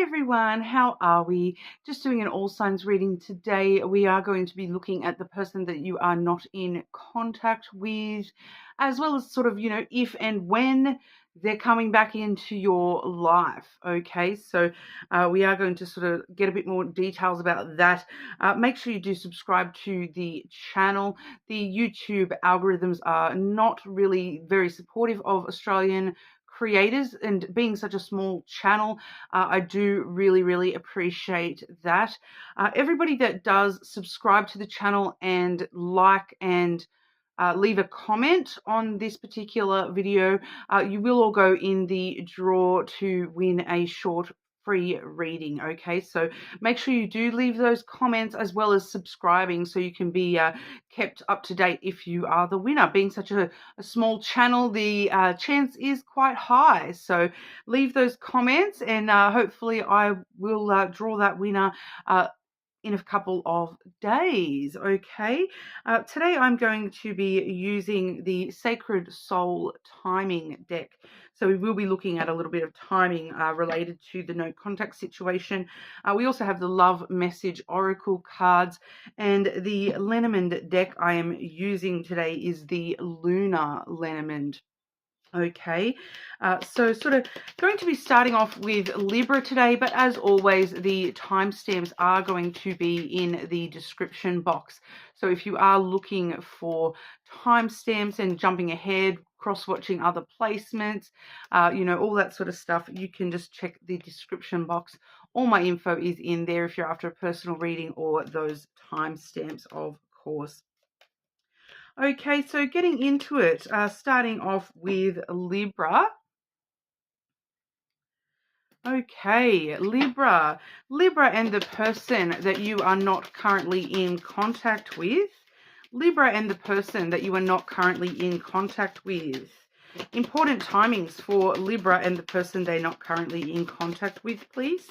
Hey everyone, how are we? Just doing an all signs reading today. We are going to be looking at the person that you are not in contact with, as well as sort of, if and when they're coming back into your life. Okay, so we are going to sort of get a bit more details about that. Make sure you do subscribe to the channel. The YouTube algorithms are not really very supportive of Australian creators, and being such a small channel, I do really appreciate that. Everybody that does subscribe to the channel and like and leave a comment on this particular video, you will all go in the draw to win a short free reading. Okay, so make sure you do leave those comments as well as subscribing so you can be kept up to date if you are the winner. Being such a small channel, the chance is quite high, so leave those comments and hopefully I will draw that winner in a couple of days. Okay, today I'm going to be using the Sacred Soul Timing deck. So we will be looking at a little bit of timing related to the no contact situation. We also have the Love Message Oracle cards, and the Lenormand deck I am using today is the Lunar Lenormand. Okay, so sort of going to be starting off with Libra today, but as always, the timestamps are going to be in the description box. So if you are looking for timestamps and jumping ahead, cross-watching other placements, all that sort of stuff, you can just check the description box. All my info is in there if you're after a personal reading or those timestamps, of course. Okay, so getting into it, starting off with Libra. Okay, Libra and the person that you are not currently in contact with. Libra and the person that you are not currently in contact with. Important timings for Libra and the person they're not currently in contact with, please.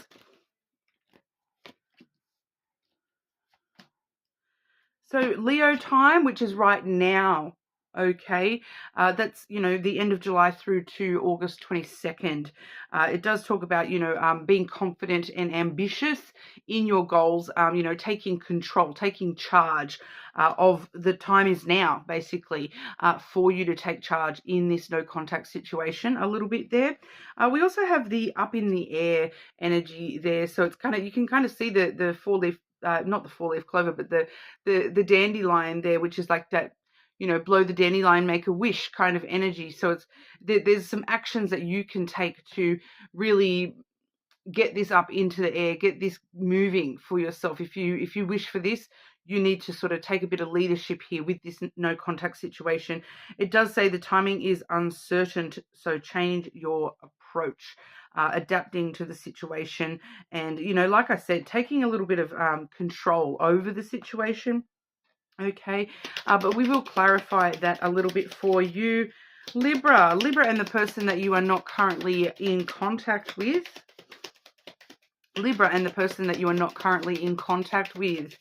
So Leo time, which is right now, okay, that's, the end of July through to August 22nd. It does talk about, being confident and ambitious in your goals, taking control, taking charge of the time is now, basically, for you to take charge in this no contact situation a little bit there. We also have the up in the air energy there. So it's kind of, you can kind of see the four-leaf, not the four-leaf clover, but the dandelion there, which is like that, blow the dandelion, make a wish kind of energy. So it's there's some actions that you can take to really get this up into the air, get this moving for yourself. If you wish for this, you need to sort of take a bit of leadership here with this no contact situation. It does say the timing is uncertain, so change your approach. Adapting to the situation, and like I said, taking a little bit of control over the situation. Okay, but we will clarify that a little bit for you. Libra and the person that you are not currently in contact with. Libra and the person that you are not currently in contact with.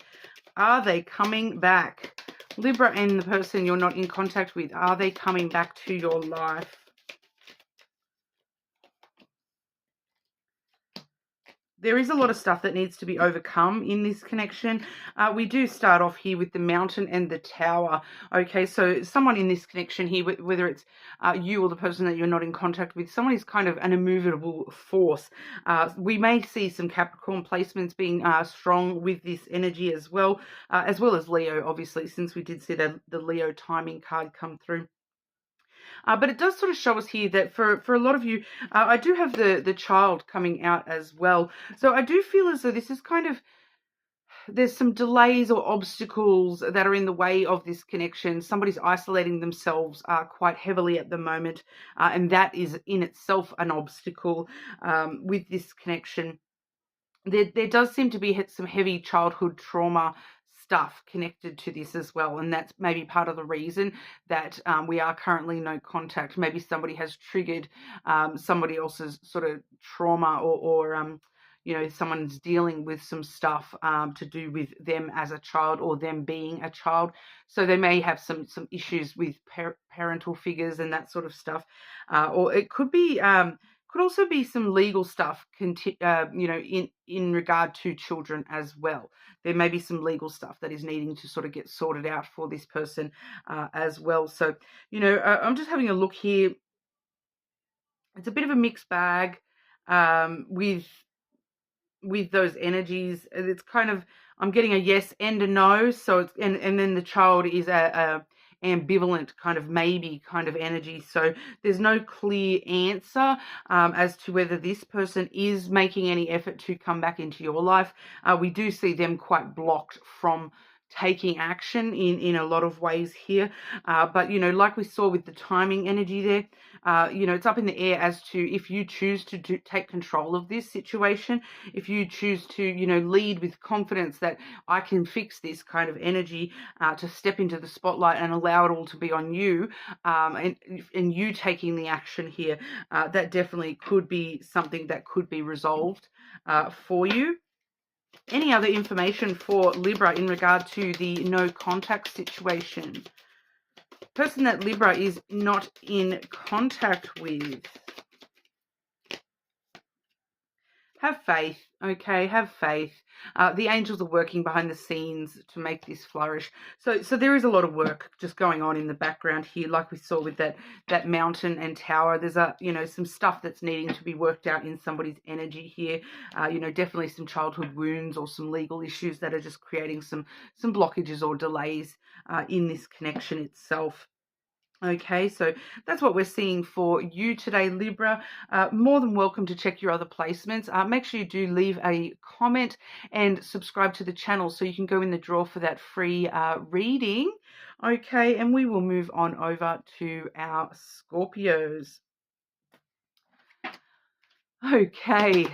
Are they coming back? Libra and the person you're not in contact with, are they coming back to your life? There is a lot of stuff that needs to be overcome in this connection. We do start off here with the Mountain and the Tower. Okay, so someone in this connection here, whether it's you or the person that you're not in contact with, someone is kind of an immovable force. We may see some Capricorn placements being strong with this energy as well as Leo, obviously, since we did see the Leo timing card come through. But it does sort of show us here that for a lot of you, I do have the child coming out as well. So I do feel as though this is kind of, there's some delays or obstacles that are in the way of this connection. Somebody's isolating themselves quite heavily at the moment, and that is in itself an obstacle with this connection. There does seem to be some heavy childhood trauma stuff connected to this as well, and that's maybe part of the reason that we are currently no contact. Maybe somebody has triggered somebody else's sort of trauma, or someone's dealing with some stuff to do with them as a child or them being a child. So they may have some issues with parental figures and that sort of stuff, or it could be Could also be some legal stuff, you know, in regard to children as well. There may be some legal stuff that is needing to sort of get sorted out for this person as well. So, you know, I'm just having a look here. It's a bit of a mixed bag with those energies. It's kind of, I'm getting a yes and a no. So it's, and then the child is a ambivalent kind of maybe kind of energy. So there's no clear answer as to whether this person is making any effort to come back into your life. We do see them quite blocked from taking action in a lot of ways here. But, you know, like we saw with the timing energy there, you know, it's up in the air as to if you choose to take control of this situation, if you choose to, you know, lead with confidence that I can fix this kind of energy, to step into the spotlight and allow it all to be on you, and you taking the action here, that definitely could be something that could be resolved for you. Any other information for Libra in regard to the no contact situation? Person that Libra is not in contact with. Have faith, okay? Have faith. The angels are working behind the scenes to make this flourish. So there is a lot of work just going on in the background here, like we saw with that mountain and tower. There's you know, some stuff that's needing to be worked out in somebody's energy here. You know, definitely some childhood wounds or some legal issues that are just creating some blockages or delays in this connection itself. Okay, so that's what we're seeing for you today, Libra. More than welcome to check your other placements. Make sure you do leave a comment and subscribe to the channel so you can go in the draw for that free reading. Okay, and we will move on over to our Scorpios. Okay,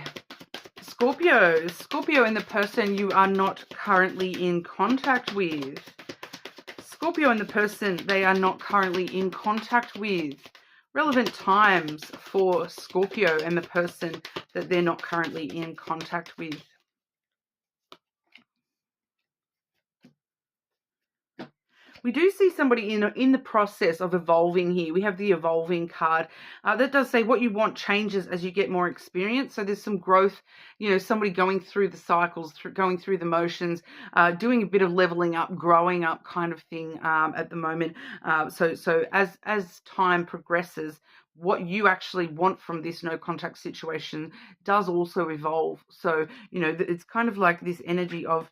Scorpio and the person you are not currently in contact with. Scorpio and the person they are not currently in contact with. Relevant times for Scorpio and the person that they're not currently in contact with. We do see somebody in the process of evolving here. We have the evolving card. That does say what you want changes as you get more experience. So there's some growth, you know, somebody going through the cycles, going through the motions, doing a bit of leveling up, growing up kind of thing at the moment. So as time progresses, what you actually want from this no contact situation does also evolve. So, you know, it's kind of like this energy of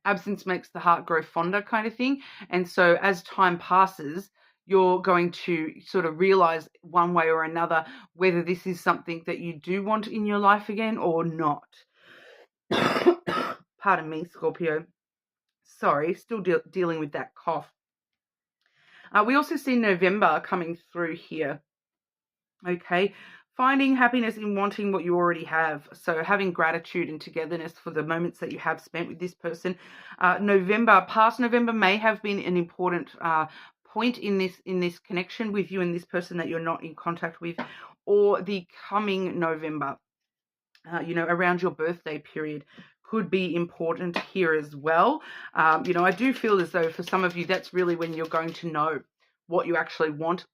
absence makes the heart grow fonder kind of thing. And so as time passes, you're going to sort of realize one way or another whether this is something that you do want in your life again or not. Pardon me, Scorpio. Sorry, still dealing with that cough. We also see November coming through here. Okay, finding happiness in wanting what you already have. So having gratitude and togetherness for the moments that you have spent with this person. Past November may have been an important point in this connection with you and this person that you're not in contact with, or the coming November, you know, around your birthday period could be important here as well. You know, I do feel as though for some of you, that's really when you're going to know what you actually want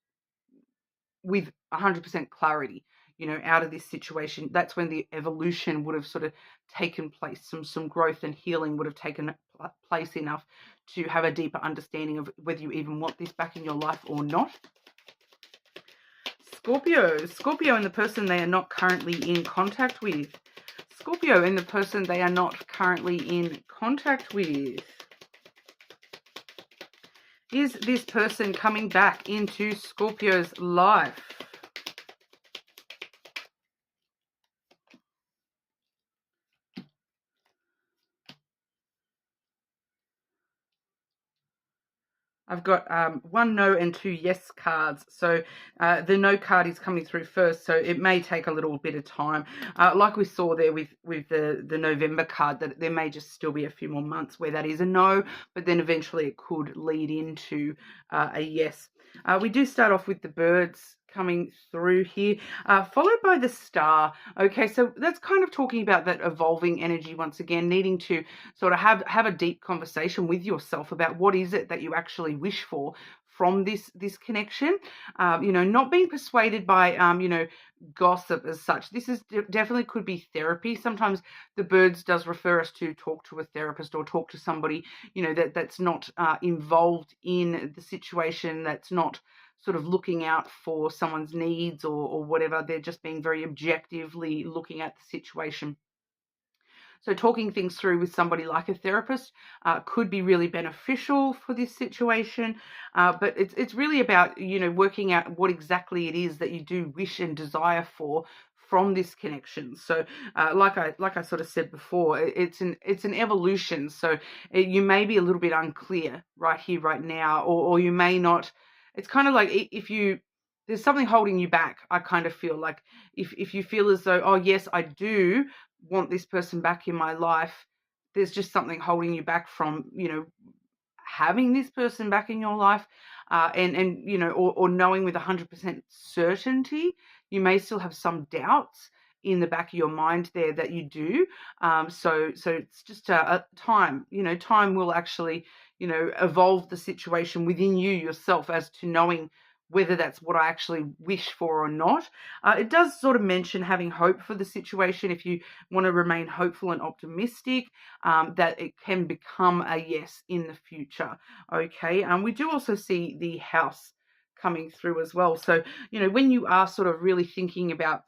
with 100% clarity, you know, out of this situation. That's when the evolution would have sort of taken place. Some growth and healing would have taken place enough to have a deeper understanding of whether you even want this back in your life or not. Scorpio and the person they are not currently in contact with. Scorpio and the person they are not currently in contact with. Is this person coming back into Scorpio's life? I've got one no and two yes cards. So the no card is coming through first, so it may take a little bit of time. Like we saw there with the November card, that there may just still be a few more months where that is a no, but then eventually it could lead into a yes. We do start off with the birds coming through here, followed by the star. Okay, so that's kind of talking about that evolving energy once again, needing to sort of have a deep conversation with yourself about what is it that you actually wish for from this connection. Not being persuaded by gossip as such. This is definitely could be therapy. Sometimes the birds does refer us to talk to a therapist or talk to somebody that's not involved in the situation, that's not sort of looking out for someone's needs or whatever. They're just being very objectively looking at the situation. So talking things through with somebody like a therapist could be really beneficial for this situation. But it's really about, working out what exactly it is that you do wish and desire for from this connection. So like I sort of said before, it's an evolution. So you may be a little bit unclear right here, right now, or you may not. It's kind of like there's something holding you back. I kind of feel like if you feel as though, oh yes, I do want this person back in my life, there's just something holding you back from having this person back in your life, or knowing with 100% certainty. You may still have some doubts in the back of your mind there that you do. So it's just a time. Time will actually evolve the situation within you yourself as to knowing whether that's what I actually wish for or not. It does sort of mention having hope for the situation. If you want to remain hopeful and optimistic, that it can become a yes in the future. Okay. We do also see the house coming through as well. So, when you are sort of really thinking about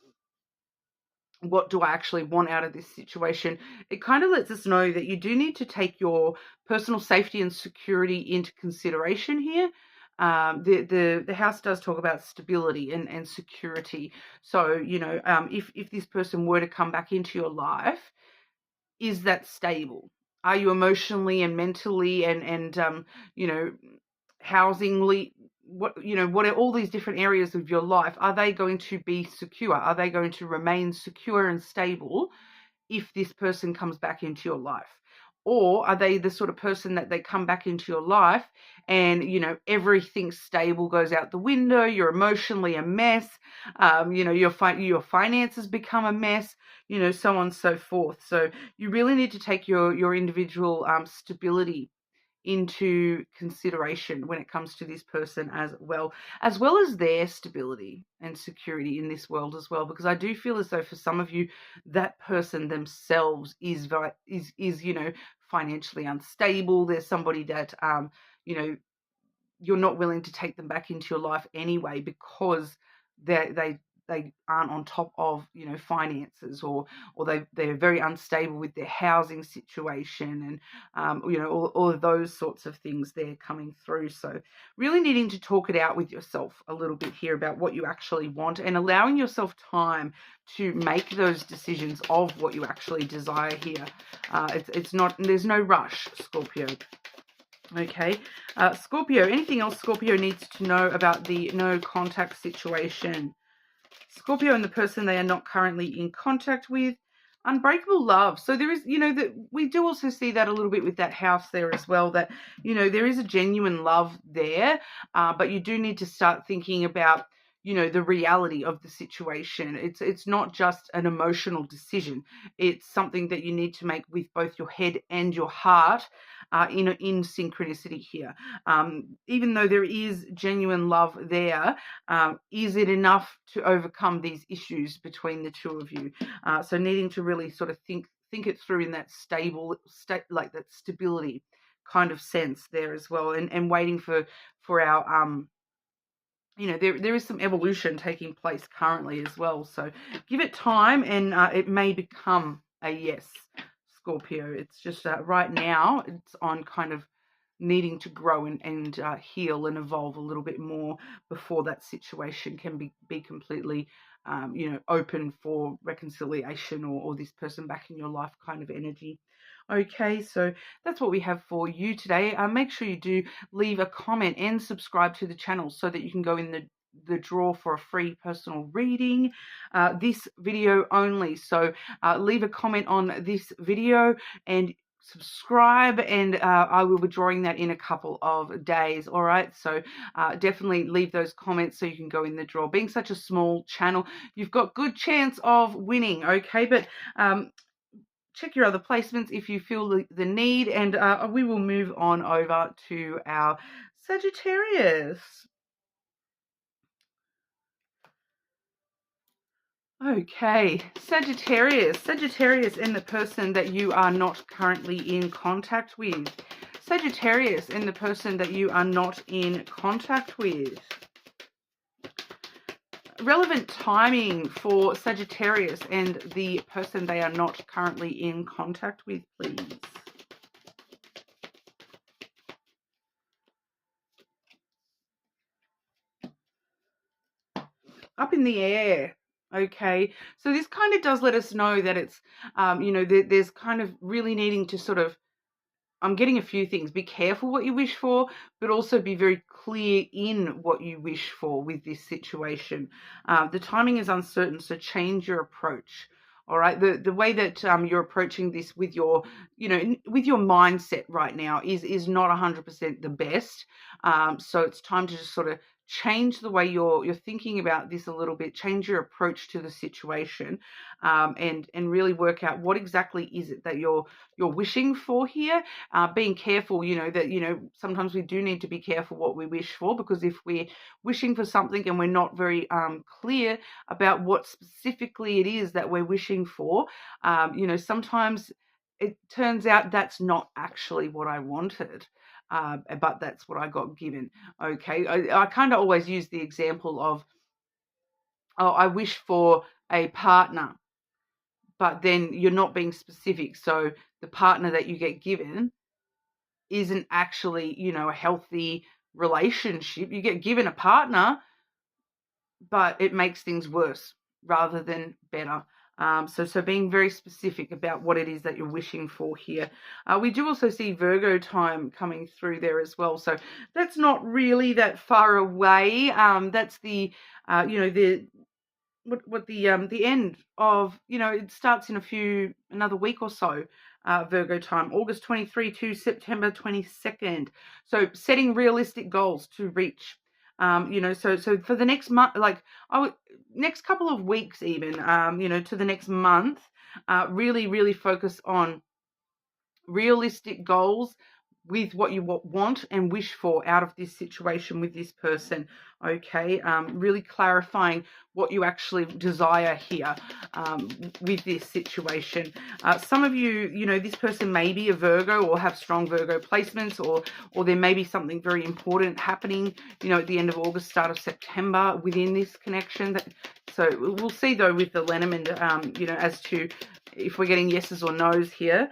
what do I actually want out of this situation, it kind of lets us know that you do need to take your personal safety and security into consideration here. The house does talk about stability and security. So, if this person were to come back into your life, is that stable? Are you emotionally and mentally and housingly, what are all these different areas of your life? Are they going to be secure? Are they going to remain secure and stable if this person comes back into your life? Or are they the sort of person that they come back into your life and, everything stable goes out the window, you're emotionally a mess, your finances become a mess, so on and so forth. So you really need to take your individual stability into consideration when it comes to this person as well as their stability and security in this world as well, because I do feel as though for some of you that person themselves is financially unstable. There's somebody that you're not willing to take them back into your life anyway because they aren't on top of finances, or they're very unstable with their housing situation, and all of those sorts of things they're coming through. So really needing to talk it out with yourself a little bit here about what you actually want, and allowing yourself time to make those decisions of what you actually desire here. It's not, there's no rush, Scorpio. Okay, Scorpio, anything else Scorpio needs to know about the no contact situation? Scorpio and the person they are not currently in contact with. Unbreakable love. So there is, that we do also see that a little bit with that house there as well, that, there is a genuine love there, but you do need to start thinking about, the reality of the situation. It's not just an emotional decision. It's something that you need to make with both your head and your heart, in synchronicity here. Even though there is genuine love there, is it enough to overcome these issues between the two of you? So needing to really sort of think it through in that stable state, like that stability kind of sense there as well, and waiting for our there is some evolution taking place currently as well. So give it time, and it may become a yes, Scorpio. It's just right now it's on kind of needing to grow and heal and evolve a little bit more before that situation can be completely open for reconciliation or this person back in your life kind of energy. Okay, so that's what we have for you today. Make sure you do leave a comment and subscribe to the channel so that you can go in the draw for a free personal reading, this video only. So leave a comment on this video and subscribe, and I will be drawing that in a couple of days. All right, so definitely leave those comments so you can go in the draw. Being such a small channel, you've got good chance of winning. Okay, but check your other placements if you feel the need, and we will move on over to our Sagittarius. Okay, Sagittarius. Sagittarius and the person that you are not currently in contact with. Sagittarius and the person that you are not in contact with. Relevant timing for Sagittarius and the person they are not currently in contact with, please. Up in the air. Okay, so this kind of does let us know that it's, there's kind of really needing to sort of, I'm getting a few things. Be careful what you wish for, but also be very clear in what you wish for with this situation. The timing is uncertain, so change your approach. All right, the way that you're approaching this with your, with your mindset right now is not 100% the best. So it's time to just sort of change the way you're thinking about this a little bit. Change your approach to the situation, and really work out what exactly is it that you're wishing for here. Being careful, that sometimes we do need to be careful what we wish for, because if we're wishing for something and we're not very clear about what specifically it is that we're wishing for, sometimes it turns out that's not actually what I wanted. But that's what I got given. Okay, I kind of always use the example of, oh, I wish for a partner, but then you're not being specific. So the partner that you get given isn't actually, a healthy relationship. You get given a partner, but it makes things worse rather than better. So being very specific about what it is that you're wishing for here. We do also see Virgo time coming through there as well. So that's not really that far away. That's the, the end of, it starts in another week or so. Virgo time, August 23 to September 22nd. So setting realistic goals to reach. So for the next month, next couple of weeks even, to the next month, really, really focus on realistic goals with what you want and wish for out of this situation with this person. Okay, really clarifying what you actually desire here with this situation. Some of you, this person may be a Virgo or have strong Virgo placements, or there may be something very important happening, at the end of August, start of September within this connection. So we'll see though with the lenormand, as to if we're getting yeses or nos here.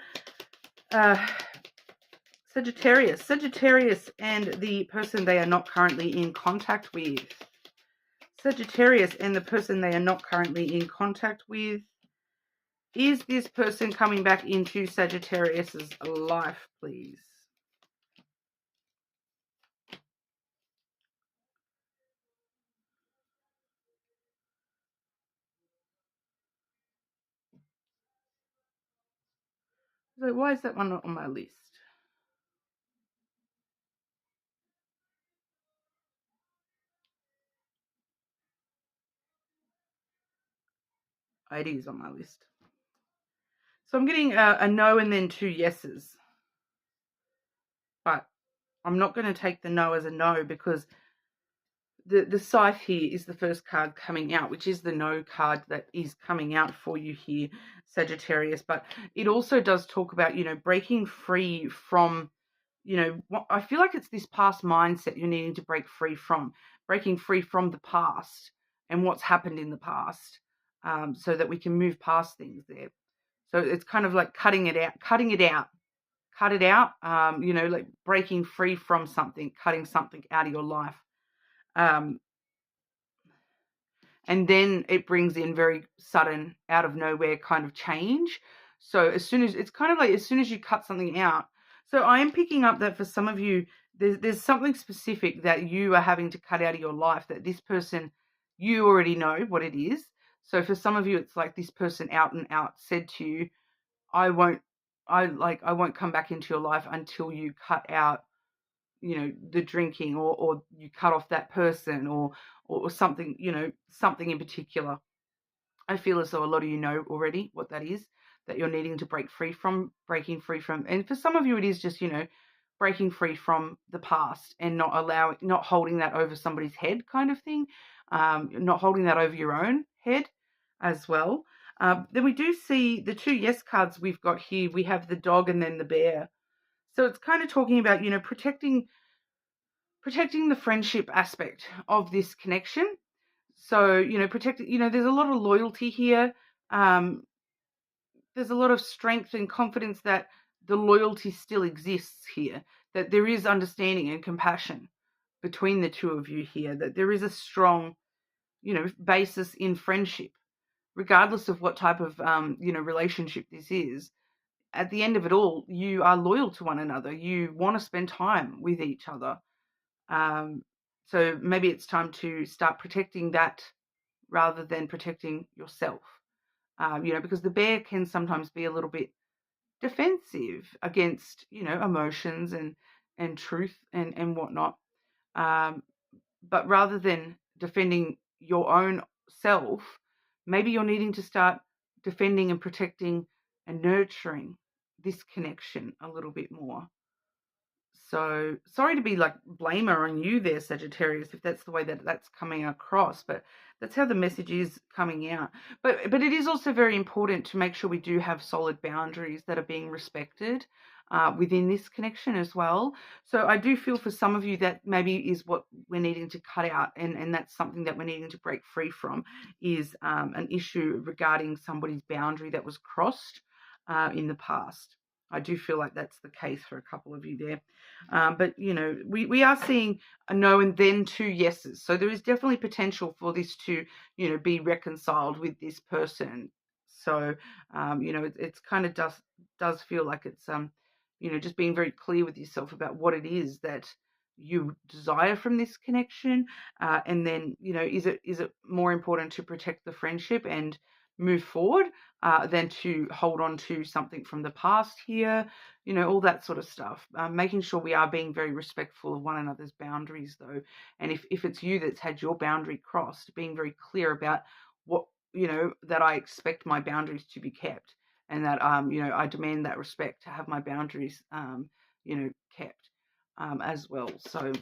Sagittarius and the person they are not currently in contact with. Sagittarius and the person they are not currently in contact with. Is this person coming back into Sagittarius's life, please? So why is that one not on my list? It is on my list. So I'm getting a no and then two yeses. But I'm not going to take the no as a no, because the scythe here is the first card coming out, which is the no card that is coming out for you here, Sagittarius. But it also does talk about, breaking free from, I feel like it's this past mindset you're needing to break free from, breaking free from the past and what's happened in the past, so that we can move past things there. So it's kind of like cut it out, like breaking free from something, cutting something out of your life. And then it brings in very sudden, out of nowhere kind of change. So as soon as you cut something out. So I am picking up that for some of you, there's something specific that you are having to cut out of your life, that this person, you already know what it is. So for some of you, it's like this person out and out said to you, I won't come back into your life until you cut out, the drinking, or you cut off that person, or something, something in particular. I feel as though a lot of you know already what that is, that you're needing to breaking free from. And for some of you, it is just, breaking free from the past and not holding that over somebody's head kind of thing, not holding that over your own head as well. Then we do see the two yes cards we've got here. We have the dog and then the bear. So it's kind of talking about, protecting the friendship aspect of this connection. So, there's a lot of loyalty here. There's a lot of strength and confidence that the loyalty still exists here, that there is understanding and compassion between the two of you here, that there is a strong, basis in friendship, regardless of what type of, relationship this is. At the end of it all, you are loyal to one another. You want to spend time with each other. So maybe it's time to start protecting that rather than protecting yourself. Because the bear can sometimes be a little bit defensive against, emotions and truth and whatnot. But rather than defending your own self, maybe you're needing to start defending and protecting and nurturing this connection a little bit more. So sorry to be like blamer on you there, Sagittarius, if that's the way that that's coming across, but that's how the message is coming out. But it is also very important to make sure we do have solid boundaries that are being respected within this connection as well. So I do feel for some of you that maybe is what we're needing to cut out, and that's something that we're needing to break free from, is an issue regarding somebody's boundary that was crossed in the past. I do feel like that's the case for a couple of you there. But, we are seeing a no and then two yeses. So there is definitely potential for this to, be reconciled with this person. So, it's kind of does feel like it's, just being very clear with yourself about what it is that you desire from this connection. And then, is it more important to protect the friendship and move forward than to hold on to something from the past here, all that sort of stuff. Making sure we are being very respectful of one another's boundaries, though. And if it's you that's had your boundary crossed, being very clear about what, that I expect my boundaries to be kept, and that, I demand that respect to have my boundaries, kept as well. So,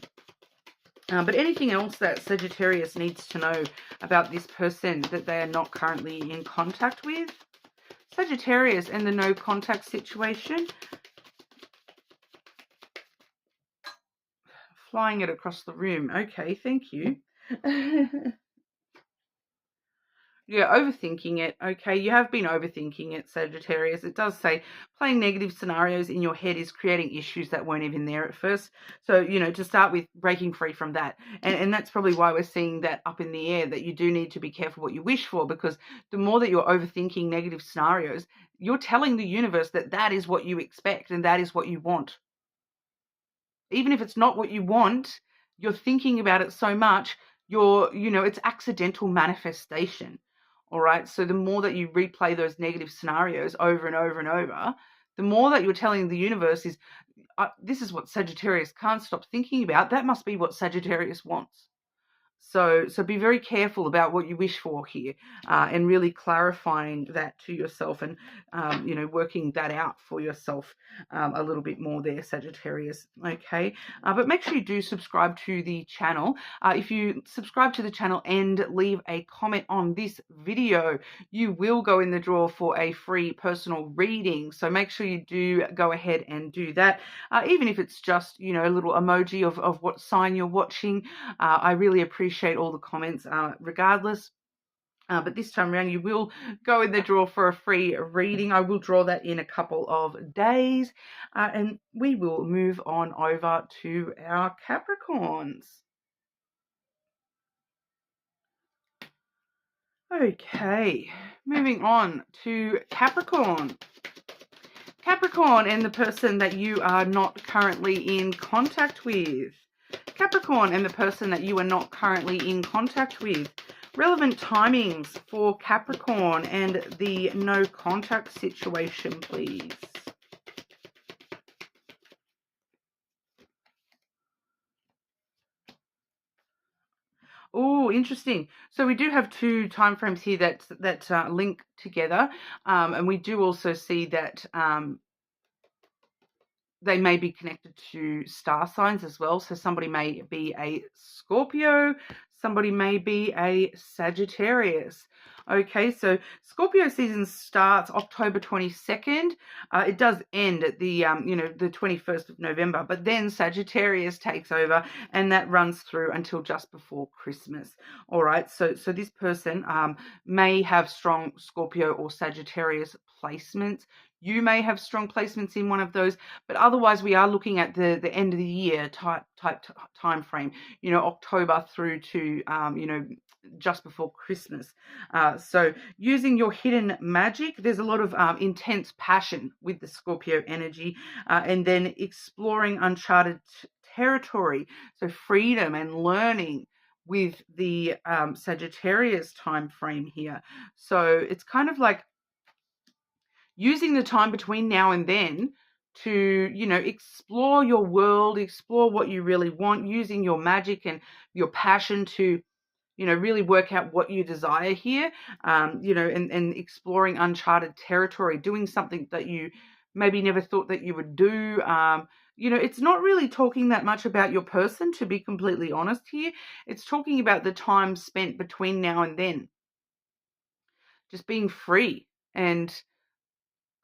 but anything else that Sagittarius needs to know about this person that they are not currently in contact with? Sagittarius and the no contact situation. Flying it across the room. Okay, thank you. Yeah, overthinking it. Okay, you have been overthinking it, Sagittarius. It does say playing negative scenarios in your head is creating issues that weren't even there at first. So, to start with, breaking free from that. And that's probably why we're seeing that up in the air, that you do need to be careful what you wish for, because the more that you're overthinking negative scenarios, you're telling the universe that that is what you expect and that is what you want. Even if it's not what you want, you're thinking about it so much, it's accidental manifestation. All right. So the more that you replay those negative scenarios over and over and over, the more that you're telling the universe is, this is what Sagittarius can't stop thinking about. That must be what Sagittarius wants. So be very careful about what you wish for here, and really clarifying that to yourself, and, working that out for yourself a little bit more there, Sagittarius. Okay. But make sure you do subscribe to the channel. If you subscribe to the channel and leave a comment on this video, you will go in the draw for a free personal reading. So make sure you do go ahead and do that. Even if it's just, a little emoji of what sign you're watching. I really appreciate all the comments regardless. But this time around, you will go in the draw for a free reading. I will draw that in a couple of days. And we will move on over to our Capricorns. Okay, moving on to Capricorn. Capricorn and the person that you are not currently in contact with. Capricorn and the person that you are not currently in contact with. Relevant timings for Capricorn and the no contact situation, please. Oh, interesting. So we do have two time frames here that link together, and we do also see that they may be connected to star signs as well. So somebody may be a Scorpio, somebody may be a Sagittarius. Okay, so Scorpio season starts October 22nd. It does end at the the 21st of November, but then Sagittarius takes over, and that runs through until just before Christmas. All right, so this person may have strong Scorpio or Sagittarius placements. You may have strong placements in one of those, but otherwise we are looking at the end of the year type time frame. October through to just before Christmas. So using your hidden magic, there's a lot of intense passion with the Scorpio energy, and then exploring uncharted territory, so freedom and learning with the Sagittarius time frame here. So it's kind of like using the time between now and then to, explore your world, explore what you really want, using your magic and your passion to, really work out what you desire here, and exploring uncharted territory, doing something that you maybe never thought that you would do. It's not really talking that much about your person, to be completely honest here. It's talking about the time spent between now and then, just being free and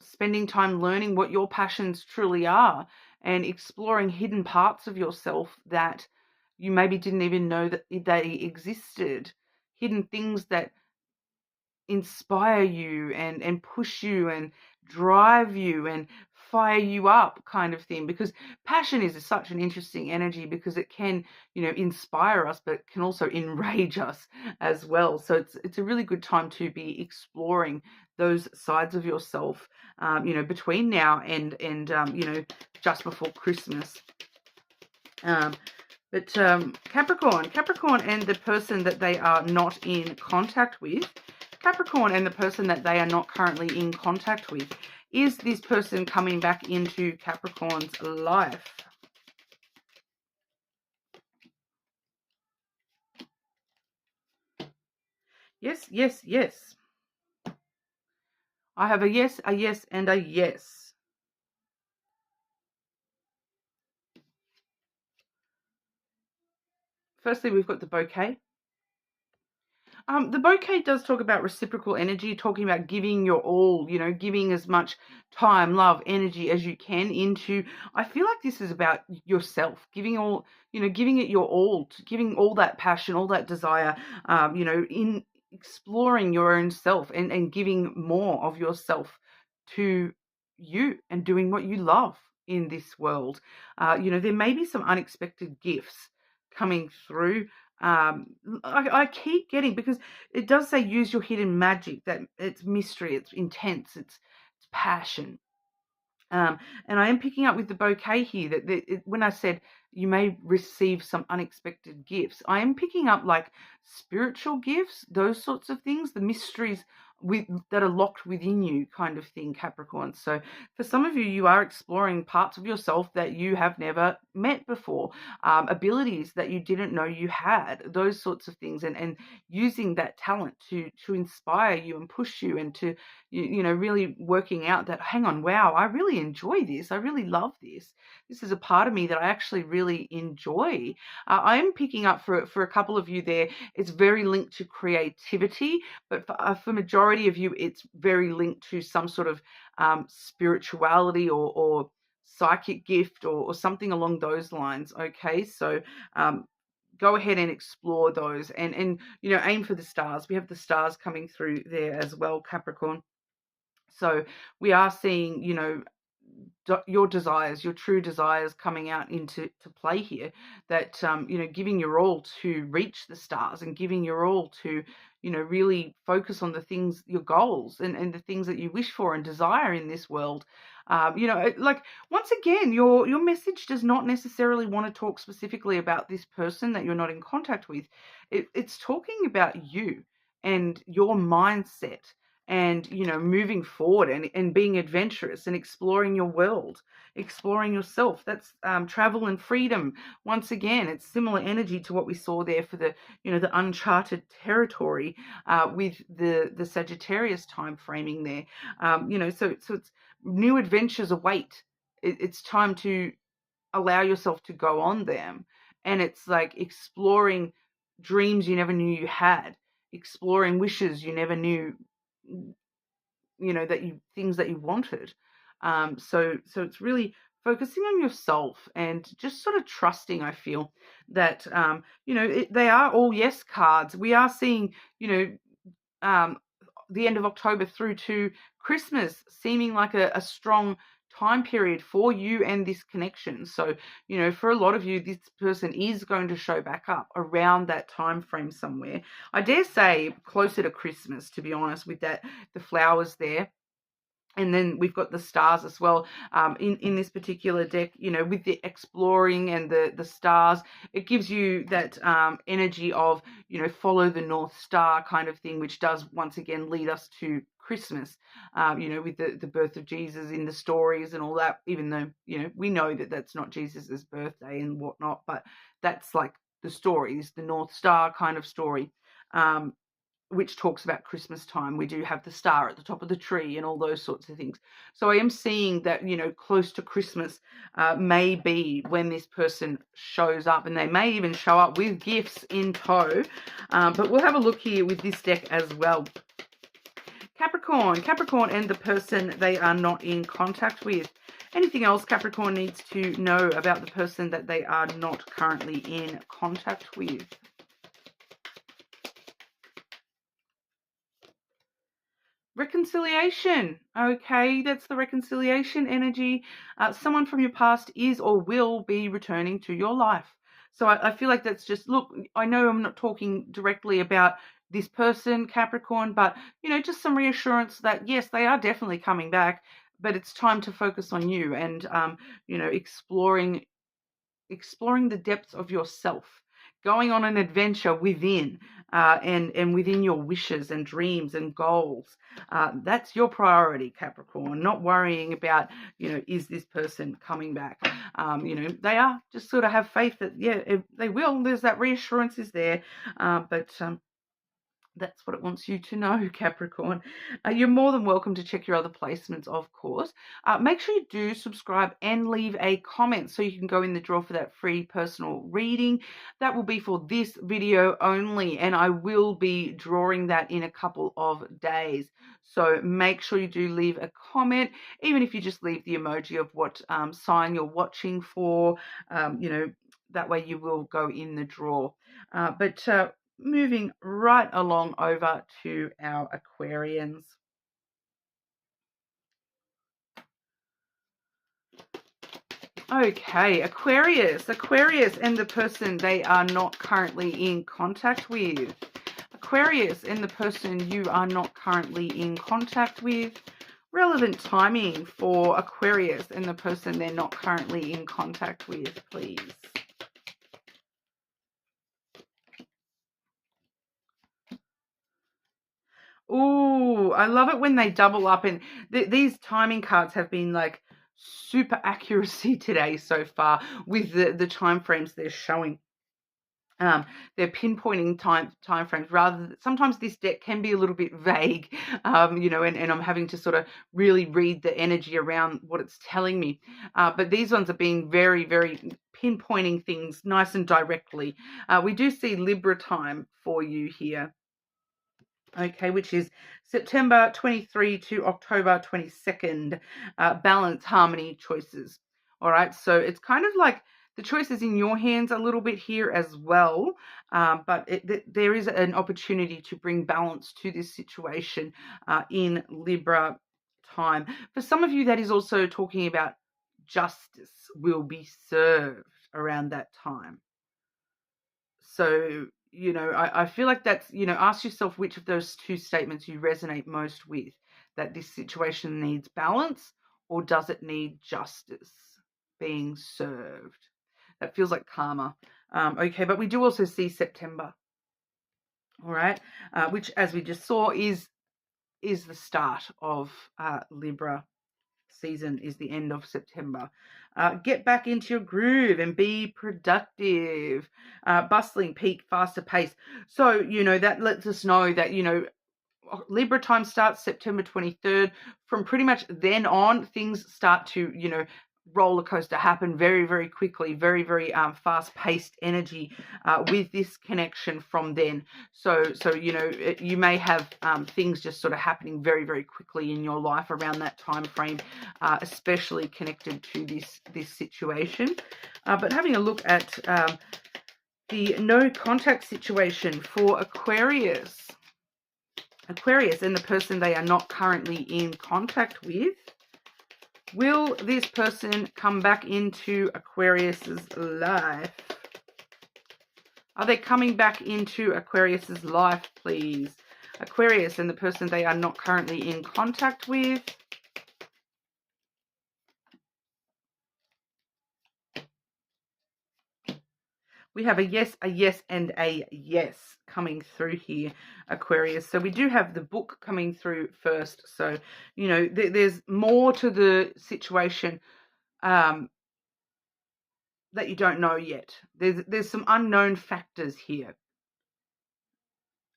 spending time learning what your passions truly are and exploring hidden parts of yourself that you maybe didn't even know that they existed, hidden things that inspire you and push you and drive you and fire you up, kind of thing. Because passion is such an interesting energy, because it can, inspire us, but can also enrage us as well. So it's a really good time to be exploring those sides of yourself, between now and just before Christmas. But Capricorn and the person that they are not in contact with, Capricorn and the person that they are not currently in contact with, is this person coming back into Capricorn's life? Yes, yes, yes. I have a yes, and a yes. Firstly, we've got the bouquet. The bouquet does talk about reciprocal energy, talking about giving your all, giving as much time, love, energy as you can into. I feel like this is about yourself, giving all, giving it your all, giving all that passion, all that desire, in exploring your own self and giving more of yourself to you and doing what you love in this world. There may be some unexpected gifts coming through. I keep getting, because it does say use your hidden magic, that it's mystery, it's intense, it's passion. And I am picking up with the bouquet here that when I said you may receive some unexpected gifts, I am picking up like spiritual gifts, those sorts of things, the mysteries that are locked within you, kind of thing, Capricorn. So for some of you, you are exploring parts of yourself that you have never met before, abilities that you didn't know you had, those sorts of things, and using that talent to inspire you and push you, and to really working out that, hang on, wow, I really enjoy this. I really love this. This is a part of me that I actually really enjoy. I am picking up for a couple of you there, it's very linked to creativity, but for majority of you, it's very linked to some sort of spirituality or psychic gift or something along those lines. Okay, so go ahead and explore those, and aim for the stars. We have the stars coming through there as well, Capricorn. So we are seeing, your desires, your true desires coming out into play here, that, giving your all to reach the stars, and giving your all to, really focus on the things, your goals, and the things that you wish for and desire in this world. Like, once again, your message does not necessarily want to talk specifically about this person that you're not in contact with. It's talking about you and your mindset, and moving forward, and being adventurous and exploring your world, exploring yourself. That's travel and freedom. Once again, it's similar energy to what we saw there for the the uncharted territory, with the Sagittarius time framing there. So it's new adventures await it's time to allow yourself to go on them. And it's like exploring dreams you never knew you had, exploring wishes you never knew, that you, things that you wanted. So it's really focusing on yourself and just sort of trusting. I feel that, they are all yes cards. We are seeing, um, the end of October through to Christmas seeming like a strong time period for you and this connection. So, for a lot of you, this person is going to show back up around that time frame somewhere. I dare say closer to Christmas, to be honest, with that, the flowers there. And then we've got the stars as well, in this particular deck, with the exploring and the stars. It gives you that energy of, follow the North Star kind of thing, which does once again lead us to Christmas, with the birth of Jesus in the stories and all that, even though, we know that that's not Jesus's birthday and whatnot, but that's like the stories, the North Star kind of story. Which talks about Christmas time. We do have the star at the top of the tree and all those sorts of things. So I am seeing that, close to Christmas may be when this person shows up, and they may even show up with gifts in tow. But we'll have a look here with this deck as well. Capricorn and the person they are not in contact with. Anything else Capricorn needs to know about the person that they are not currently in contact with? Reconciliation. Okay, that's the reconciliation energy. Someone from your past is or will be returning to your life. So I feel like that's just, look, I know I'm not talking directly about this person, Capricorn, but, just some reassurance that, yes, they are definitely coming back, but it's time to focus on you and, exploring the depths of yourself, going on an adventure within, and within your wishes and dreams and goals. That's your priority, Capricorn, not worrying about, is this person coming back? They are, just sort of have faith that, yeah, they will. There's that reassurance is there, but that's what it wants you to know, Capricorn. You're more than welcome to check your other placements, of course. Make sure you do subscribe and leave a comment so you can go in the draw for that free personal reading. That will be for this video only, and I will be drawing that in a couple of days. So make sure you do leave a comment, even if you just leave the emoji of what sign you're watching for. That way you will go in the draw. But moving right along over to our Aquarians. Okay, Aquarius and the person they are not currently in contact with. Aquarius and the person you are not currently in contact with. Relevant timing for Aquarius and the person they're not currently in contact with, please. Ooh, I love it when they double up, and these timing cards have been like super accuracy today so far with the time frames they're showing. They're pinpointing time frames rather. Sometimes this deck can be a little bit vague, and I'm having to sort of really read the energy around what it's telling me. But these ones are being very, very pinpointing things nice and directly. We do see Libra time for you here. Okay, which is September 23 to October 22nd. Balance, harmony, choices. All right, so it's kind of like the choice is in your hands a little bit here as well, but there is an opportunity to bring balance to this situation in Libra time. For some of you, that is also talking about justice will be served around that time. So, I feel like that's, ask yourself which of those two statements you resonate most with, that this situation needs balance or does it need justice being served? That feels like karma. Okay, but we do also see September, all right, which, as we just saw, is the start of Libra season, is the end of September. Get back into your groove and be productive. Bustling, peak, faster pace. So, that lets us know that, Libra time starts September 23rd. From pretty much then on, things start to, roller coaster happen very, very quickly, very, very fast-paced energy with this connection from then. So you know, you may have things just sort of happening very, very quickly in your life around that time frame, especially connected to this situation. But having a look at the no contact situation for Aquarius. Aquarius and the person they are not currently in contact with. Will this person come back into Aquarius's life? Are they coming back into Aquarius's life, please? Aquarius and the person they are not currently in contact with. We have a yes, and a yes coming through here, Aquarius. So we do have the book coming through first. So, you know, there's more to the situation that you don't know yet. There's some unknown factors here.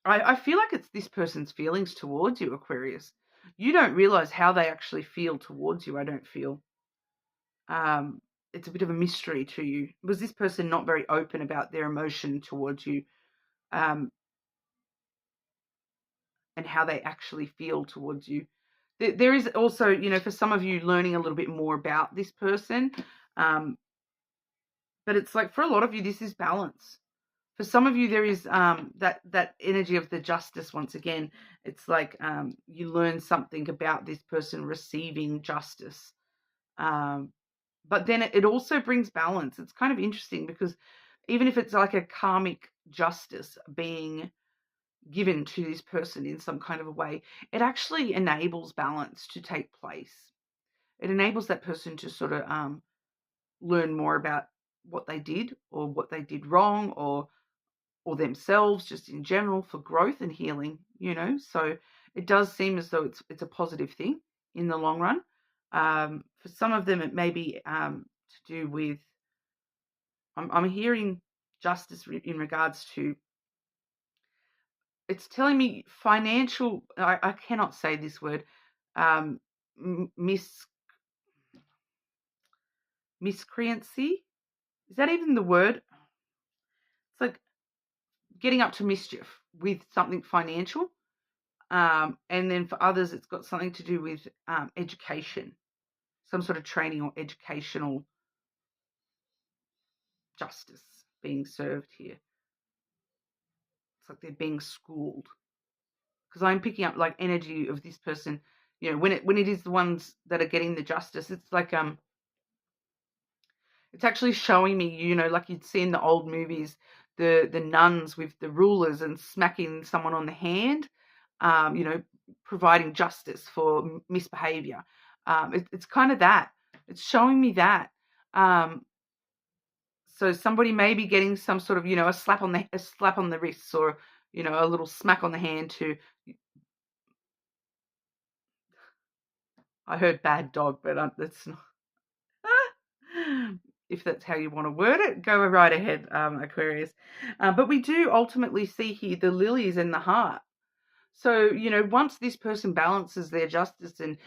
I feel like it's this person's feelings towards you, Aquarius. You don't realize how they actually feel towards you, I don't feel. It's a bit of a mystery to you. Was this person not very open about their emotion towards you? And how they actually feel towards you. There is also, you know, for some of you, learning a little bit more about this person. But it's like, for a lot of you, this is balance. For some of you, there is that energy of the justice once again. It's like you learn something about this person receiving justice. But then it also brings balance. It's kind of interesting because even if it's like a karmic justice being given to this person in some kind of a way, it actually enables balance to take place. It enables that person to sort of learn more about what they did or what they did wrong, or themselves just in general, for growth and healing, you know. So it does seem as though it's a positive thing in the long run. For some of them, it may be to do with, I'm hearing justice in regards to, it's telling me financial, I cannot say this word, miscreancy. Is that even the word? It's like getting up to mischief with something financial. And then for others, it's got something to do with education, some sort of training or educational justice being served here. It's like they're being schooled. Because I'm picking up like energy of this person, you know, when it is the ones that are getting the justice, it's like it's actually showing me, you know, like you'd see in the old movies, the nuns with the rulers and smacking someone on the hand, you know, providing justice for misbehavior. It's kind of that. It's showing me that. So somebody may be getting some sort of, you know, a slap on the wrists, or, you know, a little smack on the hand to. I heard bad dog, but that's not. If that's how you want to word it, go right ahead, Aquarius. But we do ultimately see here the lilies in the heart. So, you know, once this person balances their justice and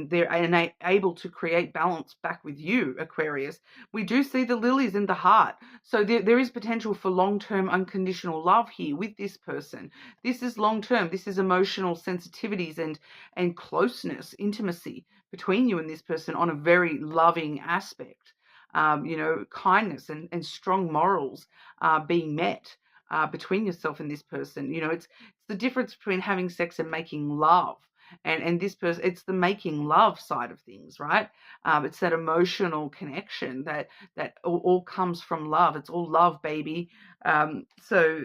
they're able to create balance back with you, Aquarius, we do see the lilies in the heart. So there is potential for long-term unconditional love here with this person. This is long-term. This is emotional sensitivities and closeness, intimacy between you and this person on a very loving aspect. You know, kindness and strong morals being met between yourself and this person. You know, it's the difference between having sex and making love. And this person, it's the making love side of things, right? It's that emotional connection that all comes from love. It's all love, baby. So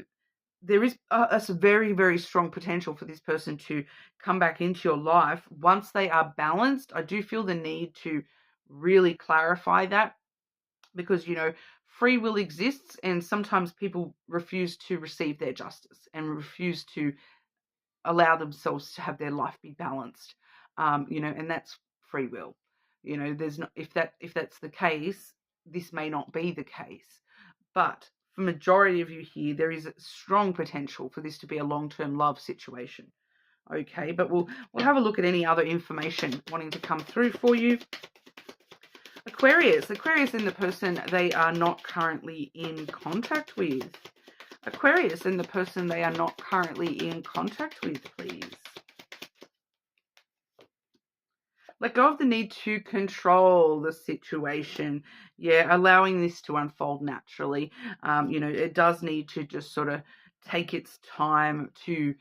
there is a very, very strong potential for this person to come back into your life once they are balanced. I do feel the need to really clarify that, because, you know, free will exists, and sometimes people refuse to receive their justice and refuse to allow themselves to have their life be balanced. You know, and that's free will. You know, there's not, if that's the case, this may not be the case. But for majority of you here, there is a strong potential for this to be a long-term love situation. Okay, but we'll have a look at any other information wanting to come through for you. Aquarius. Aquarius and the person they are not currently in contact with. Aquarius and the person they are not currently in contact with, please. Let go of the need to control the situation. Yeah, allowing this to unfold naturally. It does need to just sort of take its time to,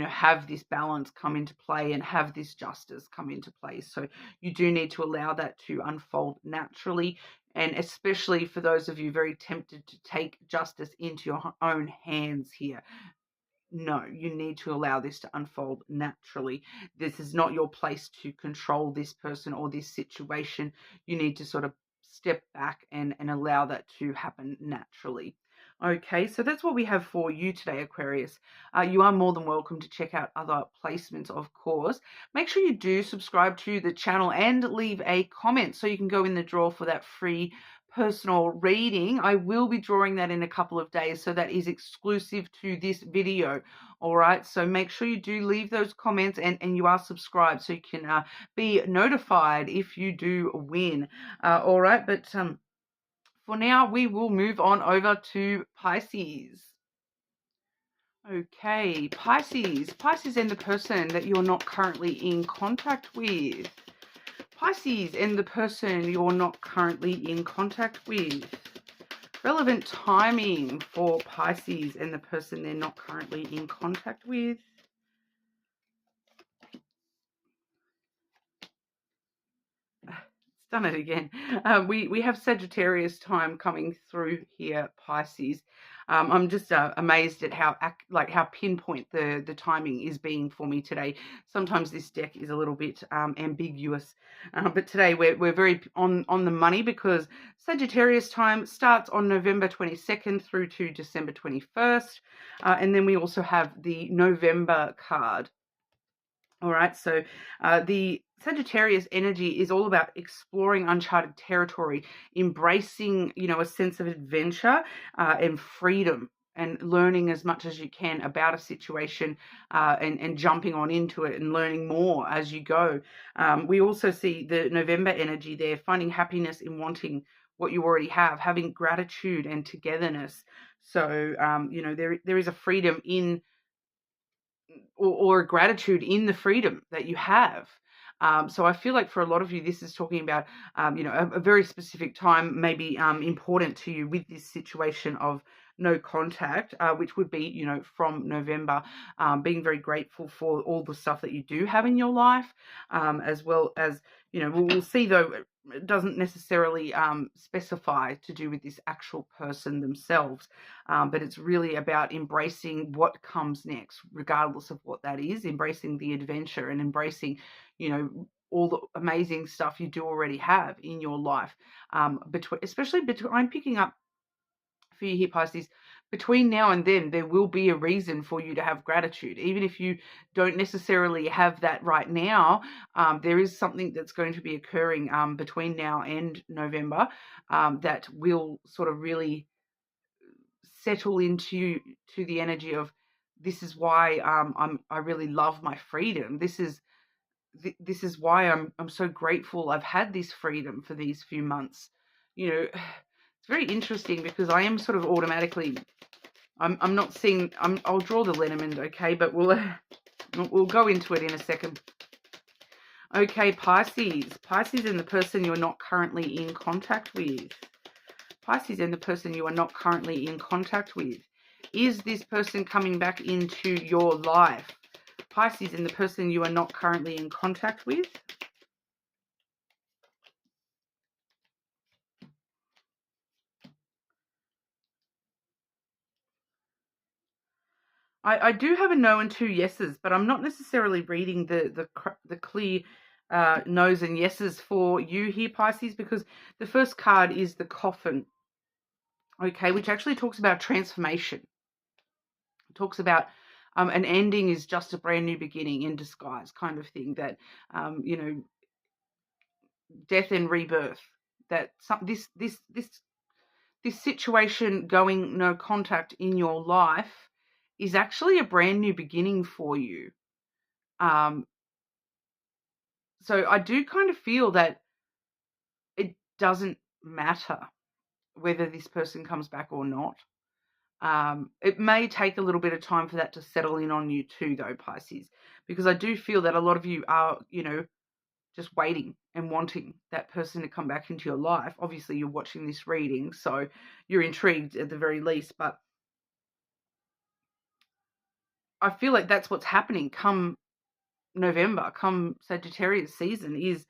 have this balance come into play and have this justice come into play. So you do need to allow that to unfold naturally. And especially for those of you very tempted to take justice into your own hands here. No, you need to allow this to unfold naturally. This is not your place to control this person or this situation. You need to sort of step back and allow that to happen naturally. Okay, so that's what we have for you today, Aquarius. You are more than welcome to check out other placements, of course. Make sure you do subscribe to the channel and leave a comment so you can go in the draw for that free personal reading. I will be drawing that in a couple of days, so that is exclusive to this video. All right, so make sure you do leave those comments and you are subscribed so you can be notified if you do win. All right, but for now we will move on over to Pisces. Okay, Pisces and the person that you're not currently in contact with. Pisces and the person you're not currently in contact with. Relevant timing for Pisces and the person they're not currently in contact with. It's done it again. We have Sagittarius time coming through here, Pisces. I'm just amazed at how pinpoint the timing is being for me today. Sometimes this deck is a little bit ambiguous, but today we're very on the money, because Sagittarius time starts on November 22nd through to December 21st, and then we also have the November card. All right, so the Sagittarius energy is all about exploring uncharted territory, embracing, a sense of adventure and freedom, and learning as much as you can about a situation and jumping on into it and learning more as you go. We also see the November energy there, finding happiness in wanting what you already have, having gratitude and togetherness. So, there is a freedom in or gratitude in the freedom that you have. So I feel like for a lot of you, this is talking about, a very specific time, maybe important to you with this situation of no contact, which would be, from November, being very grateful for all the stuff that you do have in your life, as well as, we'll see though, it doesn't necessarily specify to do with this actual person themselves, but it's really about embracing what comes next, regardless of what that is, embracing the adventure and embracing, all the amazing stuff you do already have in your life. Especially I'm picking up for you here, Pisces, between now and then, there will be a reason for you to have gratitude. Even if you don't necessarily have that right now, there is something that's going to be occurring between now and November that will sort of really settle into the energy of, this is why I really love my freedom. This is why I'm so grateful I've had this freedom for these few months. It's very interesting because I am sort of automatically, I'm not seeing, I'll draw the lenormand, okay, but we'll go into it in a second. Okay, Pisces and the person you're not currently in contact with. Pisces and the person you are not currently in contact with. Is this person coming back into your life? Pisces and the person you are not currently in contact with. I do have a no and two yeses, but I'm not necessarily reading the clear no's and yeses for you here, Pisces, because the first card is the coffin, okay, which actually talks about transformation. It talks about an ending is just a brand new beginning in disguise, kind of thing, that, death and rebirth, that this situation going no contact in your life is actually a brand new beginning for you. So I do kind of feel that doesn't matter whether this person comes back or not. It may take a little bit of time for that to settle in on you too, though, Pisces, because I do feel that a lot of you are, just waiting and wanting that person to come back into your life. Obviously, you're watching this reading, so you're intrigued at the very least, but I feel like that's what's happening come November, come Sagittarius season, is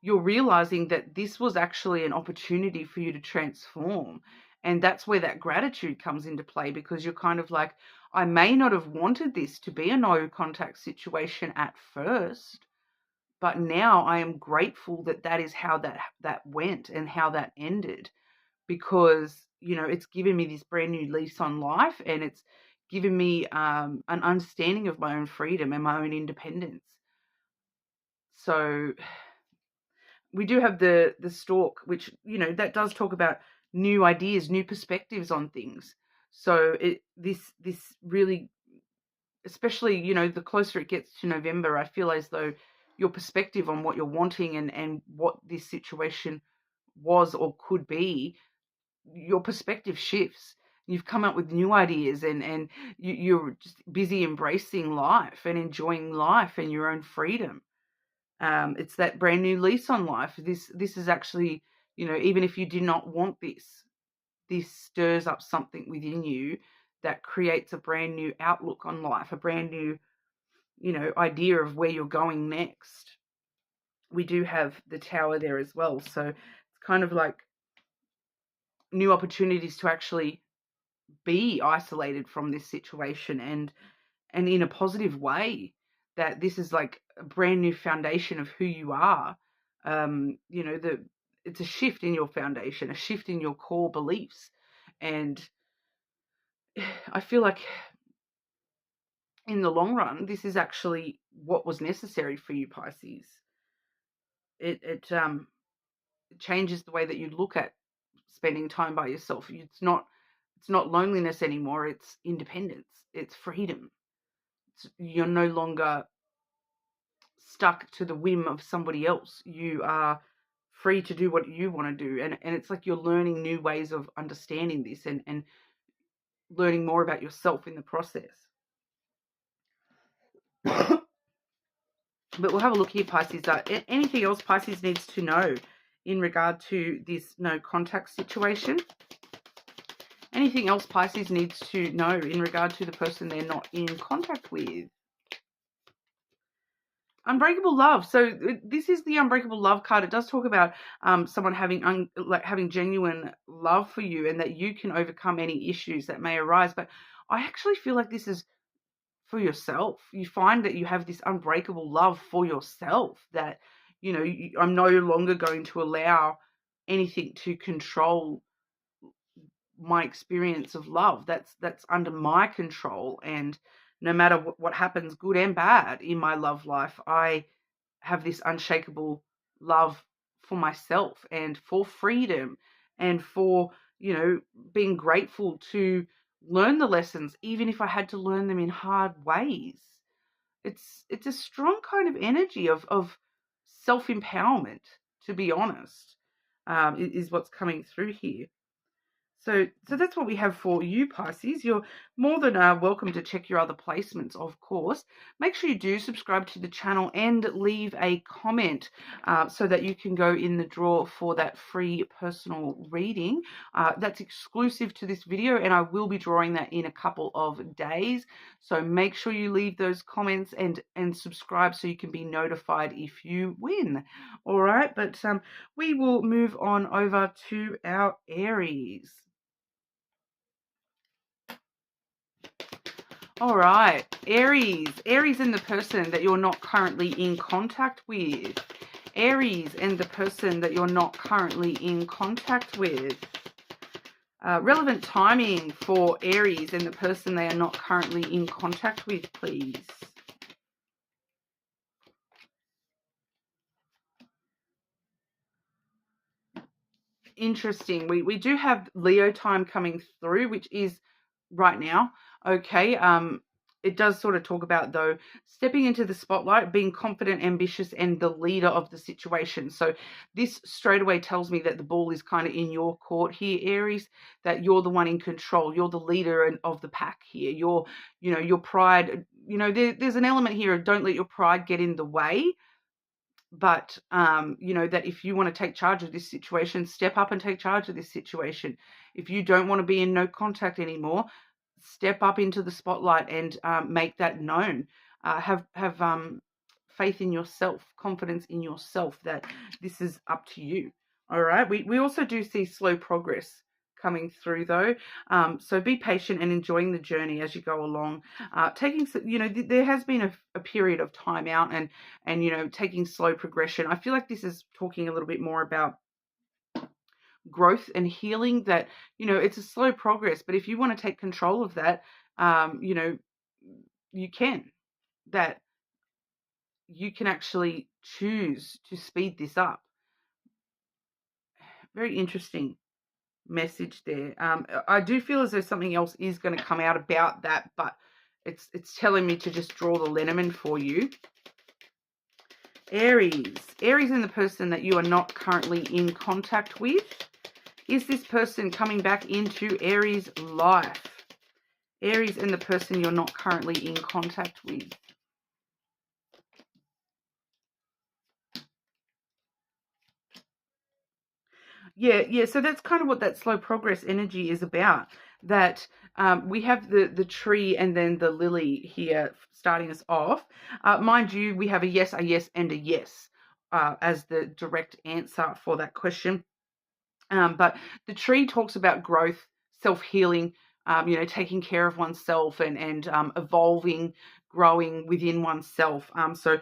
you're realizing that this was actually an opportunity for you to transform. And that's where that gratitude comes into play, because you're kind of like, I may not have wanted this to be a no contact situation at first, but now I am grateful that that is how that went and how that ended, because, it's given me this brand new lease on life, and it's given me an understanding of my own freedom and my own independence. So we do have the stork, which, that does talk about new ideas, new perspectives on things. So this really, especially, the closer it gets to November, I feel as though your perspective on what you're wanting and what this situation was or could be, your perspective shifts. You've come up with new ideas, and you're just busy embracing life and enjoying life and your own freedom. It's that brand new lease on life. This is actually, even if you did not want this stirs up something within you that creates a brand new outlook on life, a brand new, idea of where you're going next. We do have the Tower there as well. So it's kind of like new opportunities to actually be isolated from this situation, and in a positive way, that this is like a brand new foundation of who you are. It's a shift in your foundation, a shift in your core beliefs. And I feel like in the long run, this is actually what was necessary for you, Pisces. It changes the way that you look at spending time by yourself. It's not loneliness anymore. It's independence. It's freedom. You're no longer stuck to the whim of somebody else. You are free to do what you want to do. And it's like you're learning new ways of understanding this, and learning more about yourself in the process. But we'll have a look here, Pisces. Anything else Pisces needs to know in regard to this no contact situation? Anything else Pisces needs to know in regard to the person they're not in contact with? Unbreakable love. So this is the unbreakable love card. It does talk about someone having having genuine love for you, and that you can overcome any issues that may arise. But I actually feel like this is for yourself. You find that you have this unbreakable love for yourself, that, I'm no longer going to allow anything to control my experience of love. That's under my control. And no matter what happens, good and bad, in my love life, I have this unshakable love for myself and for freedom, and for, being grateful to learn the lessons, even if I had to learn them in hard ways. It's a strong kind of energy of self-empowerment, to be honest, is what's coming through here. So that's what we have for you, Pisces. You're more than welcome to check your other placements, of course. Make sure you do subscribe to the channel and leave a comment so that you can go in the draw for that free personal reading. That's exclusive to this video, and I will be drawing that in a couple of days. So make sure you leave those comments and subscribe so you can be notified if you win. All right, but we will move on over to our Aries. All right, Aries and the person that you're not currently in contact with. Aries and the person that you're not currently in contact with. Relevant timing for Aries and the person they are not currently in contact with, please. Interesting. We do have Leo time coming through, which is right now. Okay. it does sort of talk about, though, stepping into the spotlight, being confident, ambitious, and the leader of the situation. So this straight away tells me that the ball is kind of in your court here, Aries, that you're the one in control. You're the leader of the pack here. You're, your pride, there's an element here of don't let your pride get in the way. But, that if you want to take charge of this situation, step up and take charge of this situation. If you don't want to be in no contact anymore, step up into the spotlight and make that known. Have faith in yourself, confidence in yourself that this is up to you. All right. We also do see slow progress coming through, though. So be patient and enjoying the journey as you go along. There has been a period of time out and taking slow progression. I feel like this is talking a little bit more about growth and healing, that, it's a slow progress, but if you want to take control of that, you can. That you can actually choose to speed this up. Very interesting message there. I do feel as though something else is going to come out about that, but it's telling me to just draw the lenormand for you. Aries and the person that you are not currently in contact with. Is this person coming back into Aries' life? Aries and the person you're not currently in contact with. Yeah. So that's kind of what that slow progress energy is about. That we have the tree and then the lily here starting us off. Mind you, we have a yes, and a yes as the direct answer for that question. But the tree talks about growth, self-healing, taking care of oneself and evolving, growing within oneself. So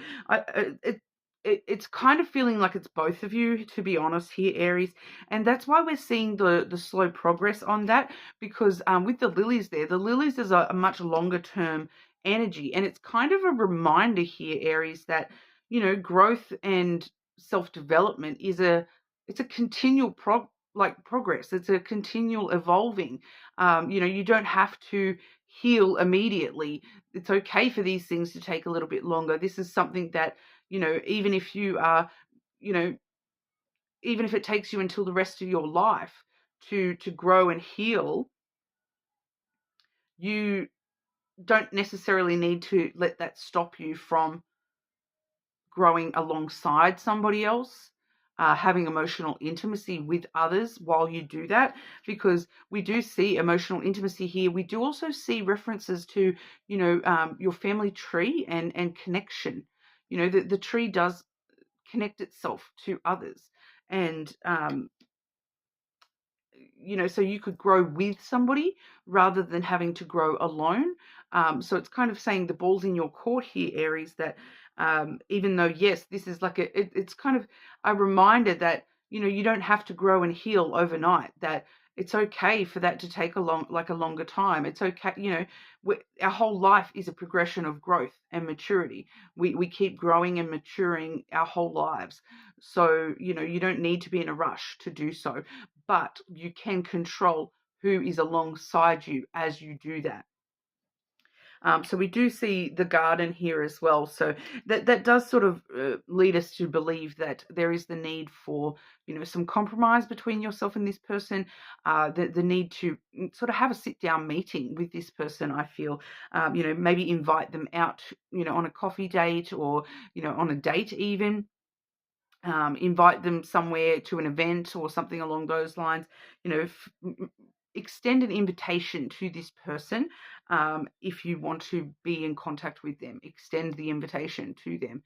it's kind of feeling like it's both of you, to be honest here, Aries. And that's why we're seeing the slow progress on that, because with the lilies there, the lilies is a much longer term energy. And it's kind of a reminder here, Aries, that, growth and self-development it's a continual progress. It's a continual evolving. You don't have to heal immediately. It's okay for these things to take a little bit longer. This is something that, even if you are, even if it takes you until the rest of your life to grow and heal, you don't necessarily need to let that stop you from growing alongside somebody else, having emotional intimacy with others while you do that, because we do see emotional intimacy here. We do also see references to, your family tree and connection. The tree does connect itself to others, and so you could grow with somebody rather than having to grow alone. So it's kind of saying the ball's in your court here, Aries, that even though, yes, this is like it's kind of a reminder that, you don't have to grow and heal overnight, that it's okay for that to take a longer time. It's okay. Our whole life is a progression of growth and maturity. We keep growing and maturing our whole lives. So, you don't need to be in a rush to do so, but you can control who is alongside you as you do that. So we do see the garden here as well. So that does sort of lead us to believe that there is the need for, some compromise between yourself and this person, the need to sort of have a sit-down meeting with this person, I feel. Maybe invite them out, on a coffee date or, on a date even. Invite them somewhere to an event or something along those lines. Extend an invitation to this person. If you want to be in contact with them, extend the invitation to them,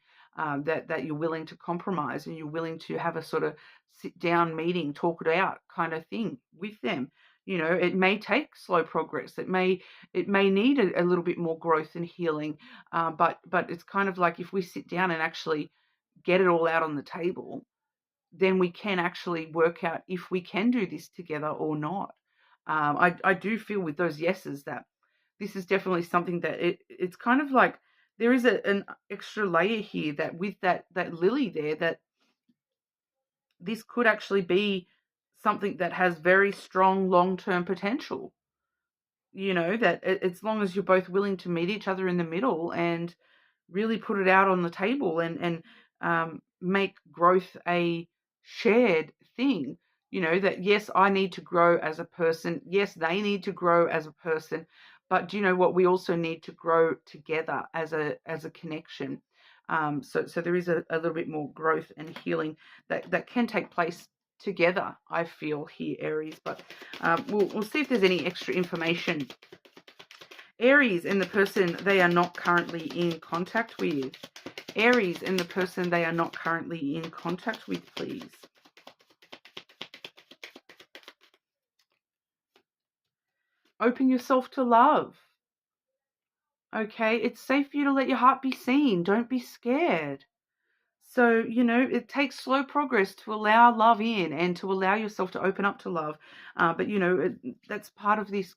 that you're willing to compromise and you're willing to have a sort of sit down meeting, talk it out kind of thing with them. It may take slow progress. It may need a little bit more growth and healing. But it's kind of like, if we sit down and actually get it all out on the table, then we can actually work out if we can do this together or not. I do feel with those yeses that this is definitely something that it's kind of like there is an extra layer here, that with that lily there, that this could actually be something that has very strong long-term potential. you know, that as long as you're both willing to meet each other in the middle and really put it out on the table and make growth a shared thing. You know, that yes, I need to grow as a person. Yes, they need to grow as a person. But do you know what? We also need to grow together as a connection. So there is a little bit more growth and healing that can take place together, I feel here, Aries. But we'll see if there's any extra information. Aries and the person they are not currently in contact with. Aries and the person they are not currently in contact with, please. Open yourself to love. Okay, it's safe for you to let your heart be seen. Don't be scared. So, you know, it takes slow progress to allow love in and to allow yourself to open up to love. But, you know, that's part of this.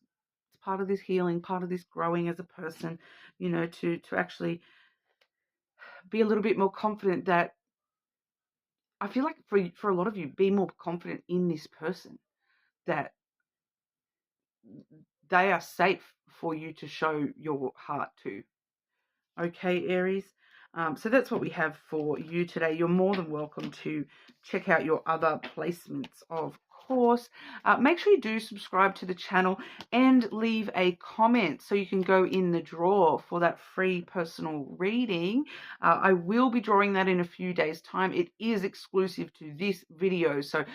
It's part of this healing, part of this growing as a person, you know, to actually be a little bit more confident that I feel like for a lot of you, be more confident in this person, that they are safe for you to show your heart to. Okay, Aries. So that's what we have for you today. You're more than welcome to check out your other placements, of course. Make sure you do subscribe to the channel and leave a comment so you can go in the draw for that free personal reading. I will be drawing that in a few days' time. It is exclusive to this video, so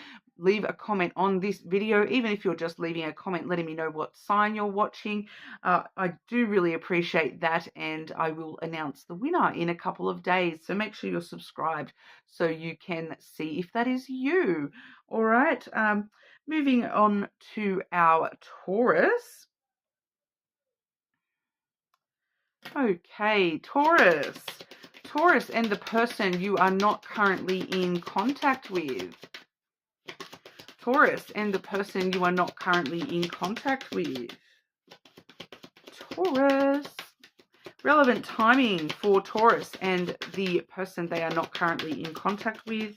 leave a comment on this video, even if you're just leaving a comment letting me know what sign you're watching. I do really appreciate that, and I will announce the winner in a couple of days. So make sure you're subscribed so you can see if that is you. All right. Moving on to our Taurus. Okay, Taurus. Taurus and the person you are not currently in contact with. Taurus and the person you are not currently in contact with. Taurus. Relevant timing for Taurus and the person they are not currently in contact with.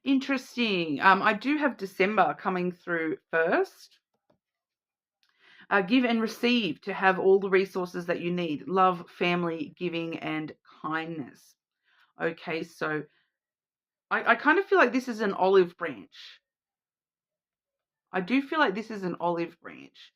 Interesting. I do have December coming through first. Give and receive to have all the resources that you need. Love, family, giving, and kindness. Okay, so I kind of feel like this is an olive branch. I do feel like this is an olive branch.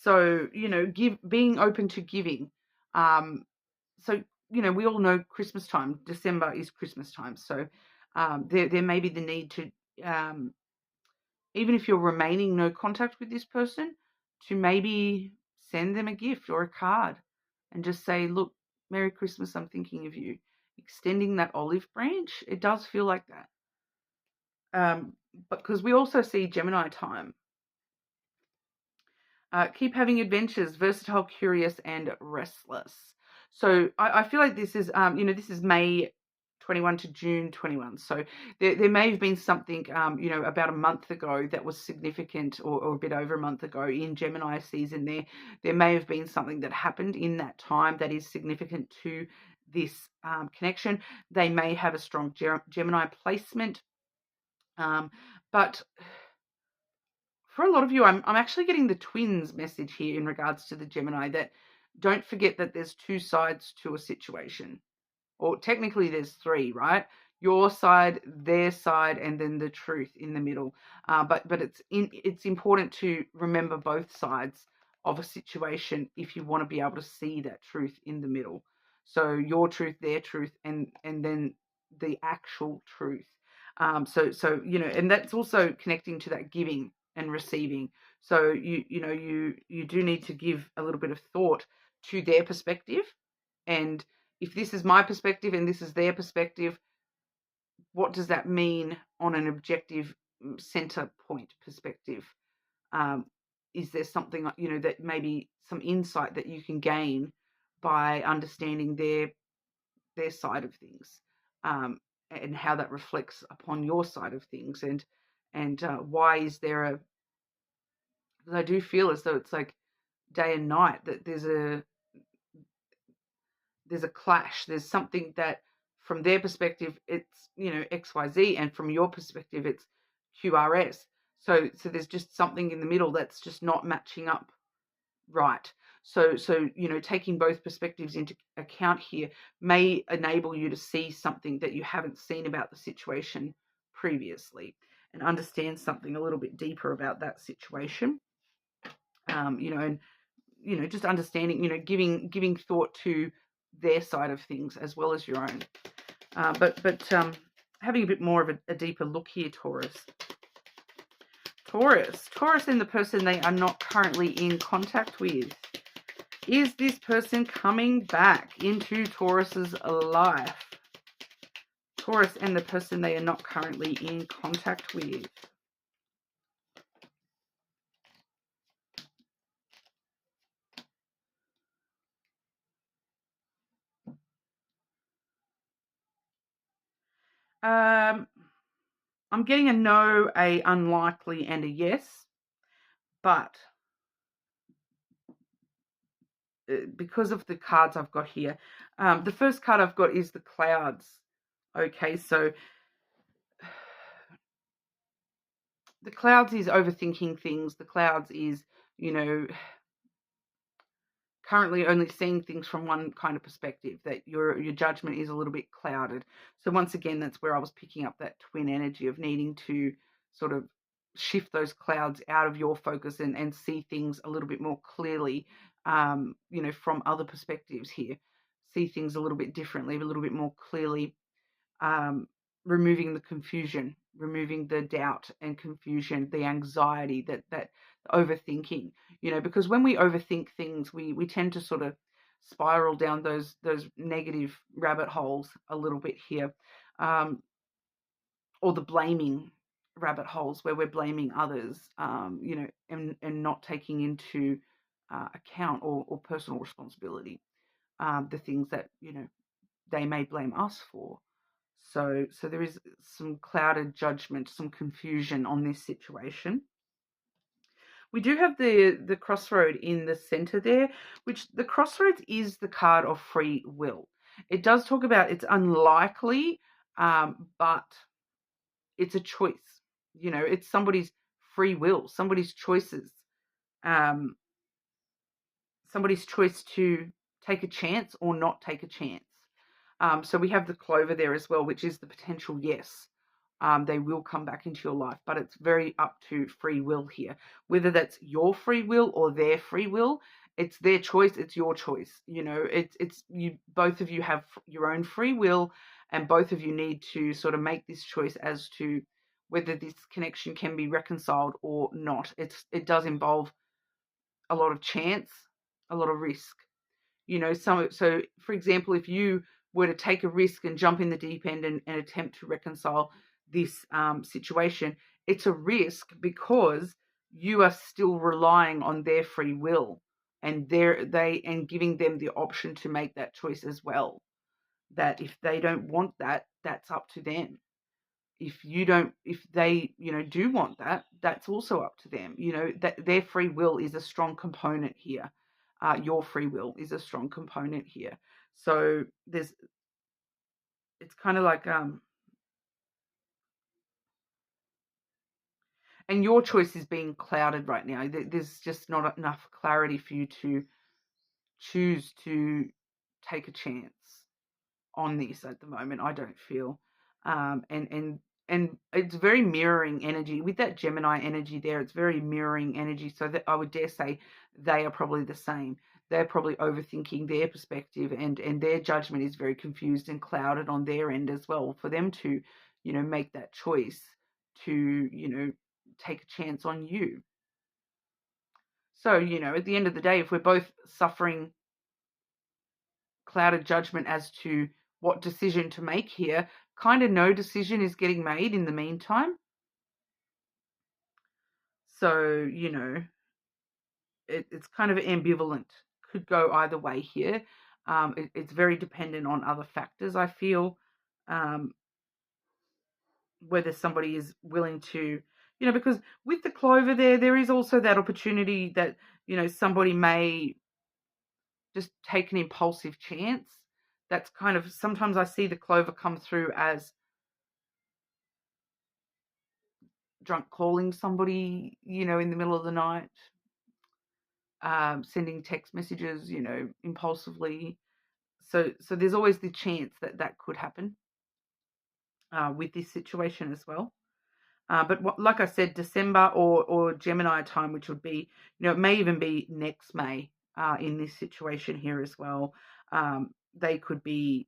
So, you know, being open to giving. So, you know, we all know Christmas time. December is Christmas time. So there may be the need to, even if you're remaining no contact with this person, to maybe send them a gift or a card and just say, look, Merry Christmas, I'm thinking of you. Extending that olive branch, it does feel like that. But because we also see Gemini time. Keep having adventures, versatile, curious, and restless. So I feel like this is, you know, this is May 21 to June 21. So there may have been something, you know, about a month ago that was significant, or a bit over a month ago in Gemini season. There may have been something that happened in that time that is significant to this connection. They may have a strong Gemini placement, but for a lot of you, I'm actually getting the twins message here in regards to the Gemini, that don't forget that there's two sides to a situation. Or technically there's three, right? Your side, their side, and then the truth in the middle. But it's important to remember both sides of a situation if you want to be able to see that truth in the middle. So your truth, their truth, and then the actual truth. So you know, and that's also connecting to that giving and receiving. So you do need to give a little bit of thought to their perspective, and if this is my perspective and this is their perspective, what does that mean on an objective center point perspective? Is there something, you know, that maybe some insight that you can gain by understanding their side of things, and how that reflects upon your side of things, and why is there a? Because I do feel as though it's like day and night, that there's a clash. There's something that from their perspective it's, you know, XYZ, and from your perspective it's QRS. So there's just something in the middle that's just not matching up right. So taking both perspectives into account here may enable you to see something that you haven't seen about the situation previously, and understand something a little bit deeper about that situation. And just understanding, giving thought to their side of things as well as your own. But having a bit more of a deeper look here, Taurus. Taurus and the person they are not currently in contact with. Is this person coming back into Taurus's life? Taurus and the person they are not currently in contact with. I'm getting a no, a unlikely, and a yes. But because of the cards I've got here, the first card I've got is the clouds. Okay, so the clouds is overthinking things. The clouds is, currently only seeing things from one kind of perspective, that your judgment is a little bit clouded. So once again, that's where I was picking up that twin energy of needing to sort of shift those clouds out of your focus and see things a little bit more clearly, from other perspectives here. See things a little bit differently, a little bit more clearly, removing the confusion, removing the doubt and confusion, the anxiety, that overthinking, because when we overthink things, we tend to sort of spiral down those negative rabbit holes a little bit here, or the blaming rabbit holes where we're blaming others, and not taking into account or personal responsibility, the things that, they may blame us for. So there is some clouded judgment, some confusion on this situation. We do have the crossroad in the center there, which the crossroads is the card of free will. It does talk about it's unlikely, but it's a choice. It's somebody's free will, somebody's choices, somebody's choice to take a chance or not take a chance. So we have the clover there as well, which is the potential yes. They will come back into your life, but it's very up to free will here. Whether that's your free will or their free will, it's their choice. It's your choice. It's you. Both of you have your own free will, and both of you need to sort of make this choice as to whether this connection can be reconciled or not. It does involve a lot of chance, a lot of risk. So for example, if you were to take a risk and jump in the deep end and attempt to reconcile this situation, it's a risk because you are still relying on their free will, and and giving them the option to make that choice as well. That if they don't want that, that's up to them. If they do want that, that's also up to them. That their free will is a strong component here. Your free will is a strong component here. So it's kind of like, and your choice is being clouded right now. There's just not enough clarity for you to choose to take a chance on this at the moment, I don't feel. And it's very mirroring energy with that Gemini energy there. It's very mirroring energy, so that I would dare say they are probably the same. They're probably overthinking their perspective, and their judgment is very confused and clouded on their end as well, for them to make that choice to take a chance on you. So at the end of the day, if we're both suffering clouded judgment as to what decision to make here, kind of no decision is getting made in the meantime. So, it's kind of ambivalent. Could go either way here. It's very dependent on other factors, I feel. Whether somebody is willing to, because with the clover there is also that opportunity that, somebody may just take an impulsive chance. That's kind of, sometimes I see the clover come through as drunk calling somebody, you know, in the middle of the night, sending text messages, you know, impulsively. So there's always the chance that that could happen with this situation as well. But like I said, December or Gemini time, which would be, you know, it may even be next May in this situation here as well. They could be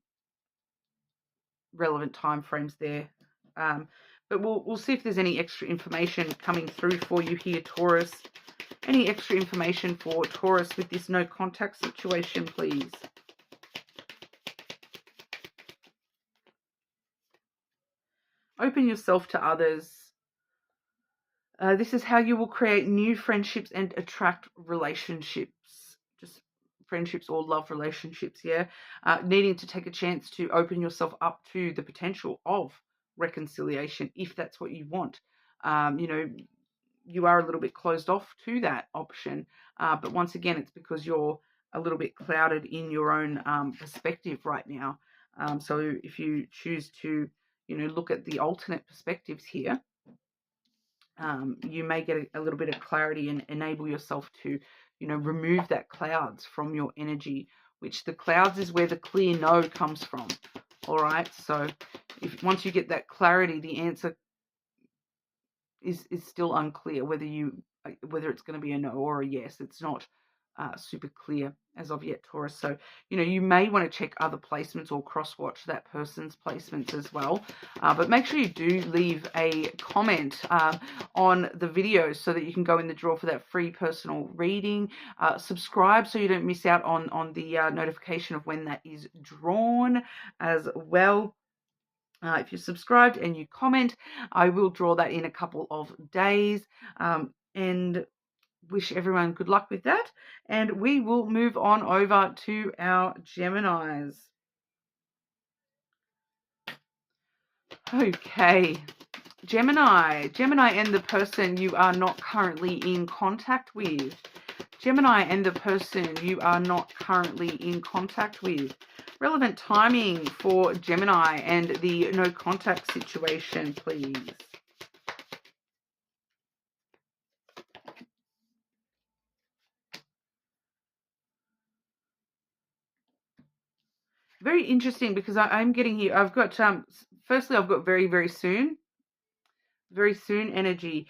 relevant time frames there. But we'll see if there's any extra information coming through for you here, Taurus. Any extra information for Taurus with this no contact situation, please? Open yourself to others. This is how you will create new friendships and attract relationships. Just friendships or love relationships, yeah? Needing to take a chance to open yourself up to the potential of reconciliation if that's what you want. You know, you are a little bit closed off to that option. But once again, it's because you're a little bit clouded in your own perspective right now. So if you choose to, you know, look at the alternate perspectives here, you may get a little bit of clarity and enable yourself to, you know, remove that clouds from your energy, which the clouds is where the clear no comes from. All right. So once you get that clarity, the answer is still unclear whether it's going to be a no or a yes. It's not super clear as of yet, Taurus. So, you know, you may want to check other placements or cross-watch that person's placements as well. But make sure you do leave a comment on the video so that you can go in the draw for that free personal reading. Subscribe so you don't miss out on the notification of when that is drawn as well. If you're subscribed and you comment, I will draw that in a couple of days. And wish everyone good luck with that. And we will move on over to our Geminis. Okay. Gemini and the person you are not currently in contact with. Gemini and the person you are not currently in contact with. Relevant timing for Gemini and the no contact situation, please. Very interesting because I'm getting here. I've got, firstly, I've got very, very soon energy.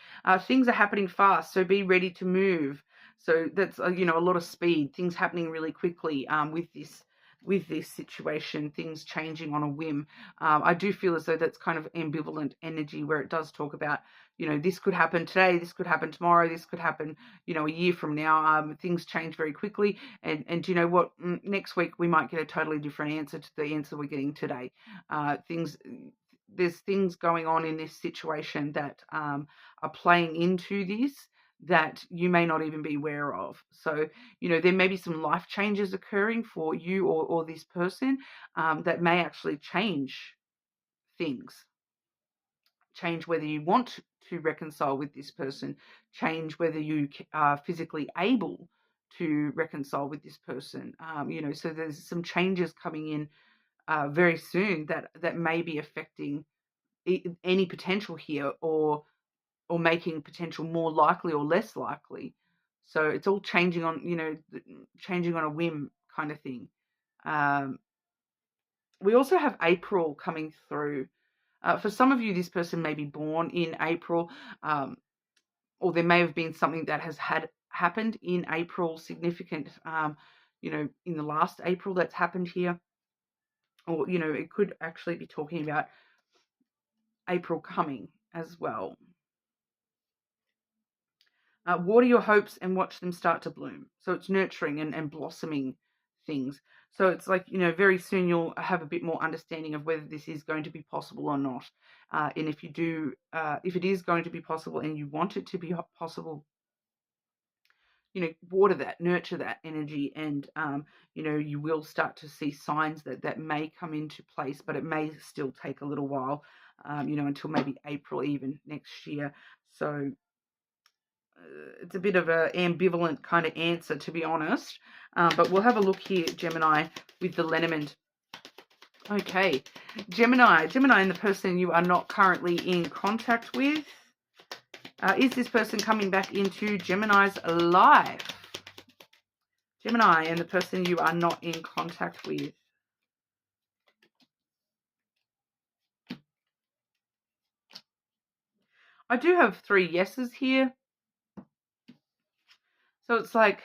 Things are happening fast, so be ready to move. So that's, you know, a lot of speed, things happening really quickly with this situation, things changing on a whim. I do feel as though that's kind of ambivalent energy where it does talk about, you know, this could happen today, this could happen tomorrow, this could happen, you know, a year from now. Things change very quickly. And you know what? Next week we might get a totally different answer to the answer we're getting today. There's things going on in this situation that are playing into this that you may not even be aware of. So, you know, there may be some life changes occurring for you or this person that may actually change things. Change whether you want to reconcile with this person, change whether you are physically able to reconcile with this person. You know, so there's some changes coming in very soon that may be affecting any potential here or making potential more likely or less likely. So it's all changing on, you know, changing on a whim kind of thing. We also have April coming through. For some of you, this person may be born in April, or there may have been something that has happened in April, significant, you know, in the last April that's happened here. Or, you know, it could actually be talking about April coming as well. Water your hopes and watch them start to bloom. So it's nurturing and blossoming things. So it's like, you know, very soon you'll have a bit more understanding of whether this is going to be possible or not. And if you do, if it is going to be possible and you want it to be possible, you know, water that, nurture that energy, and, you know, you will start to see signs that may come into place, but it may still take a little while, you know, until maybe April even next year. So it's a bit of an ambivalent kind of answer, to be honest. But we'll have a look here, Gemini, with the lenormand. Okay, Gemini and the person you are not currently in contact with. Is this person coming back into Gemini's life? Gemini and the person you are not in contact with. I do have 3 yeses here. So it's like,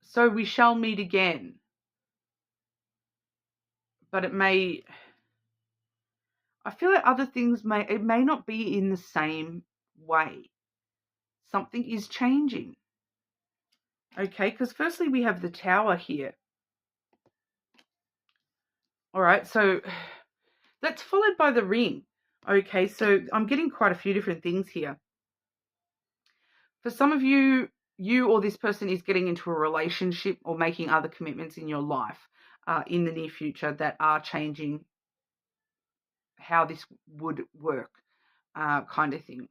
so we shall meet again. But it may, I feel like other things it may not be in the same way. Something is changing. Okay, because firstly we have the Tower here. All right, so that's followed by the Ring. Okay, so I'm getting quite a few different things here. For some of you, you or this person is getting into a relationship or making other commitments in your life in the near future that are changing how this would work, kind of thing.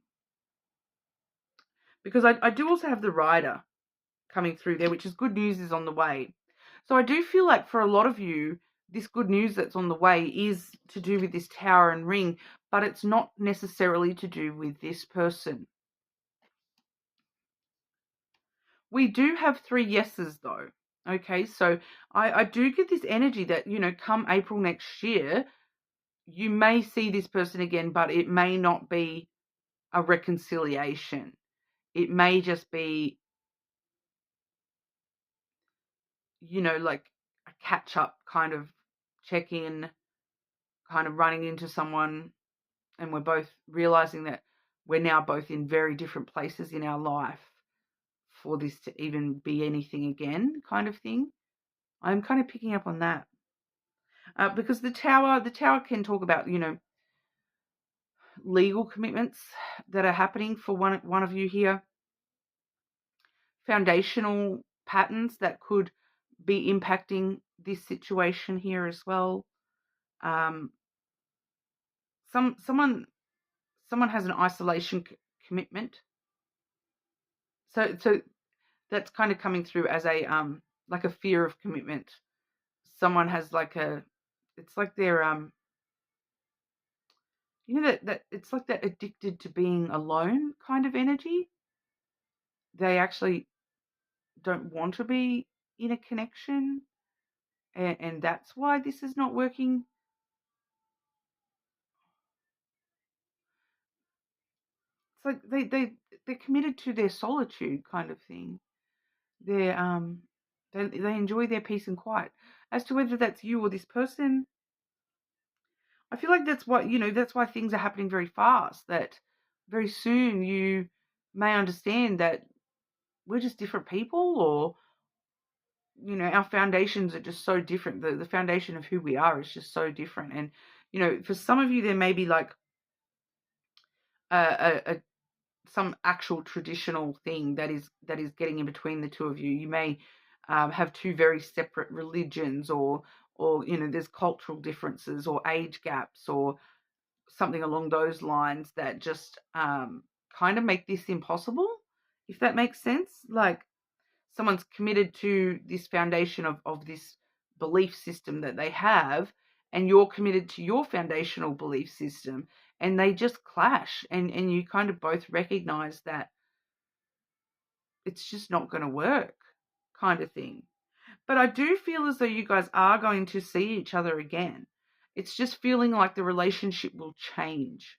Because I do also have the Rider coming through there, which is good news is on the way. So I do feel like for a lot of you, this good news that's on the way is to do with this Tower and Ring, but it's not necessarily to do with this person. We do have 3 yeses though. Okay, so I do get this energy that, you know, come April next year, you may see this person again, but it may not be a reconciliation. It may just be, you know, like a catch up kind of check in, kind of running into someone, and we're both realizing that we're now both in very different places in our life for this to even be anything again, kind of thing. I'm kind of picking up on that. Because the Tower can talk about, you know, legal commitments that are happening for one of you here. Foundational patterns that could be impacting this situation here as well. Someone has an isolation commitment. So that's kind of coming through as a like a fear of commitment. Someone has like it's like they're you know that it's like that addicted to being alone kind of energy. They actually don't want to be in a connection, and that's why this is not working. It's like they're committed to their solitude kind of thing. They're they enjoy their peace and quiet. As to whether that's you or this person, I feel like that's what, you know, that's why things are happening very fast, that very soon you may understand that we're just different people, or, you know, our foundations are just so different. The foundation of who we are is just so different. And, you know, for some of you, there may be like a some actual traditional thing that is getting in between the two of you. You may have 2 very separate religions, or you know, there's cultural differences or age gaps or something along those lines that just kind of make this impossible, if that makes sense. Like someone's committed to this foundation of this belief system that they have, and you're committed to your foundational belief system, and they just clash, and you kind of both recognize that it's just not going to work, kind of thing. But I do feel as though you guys are going to see each other again. It's just feeling like the relationship will change.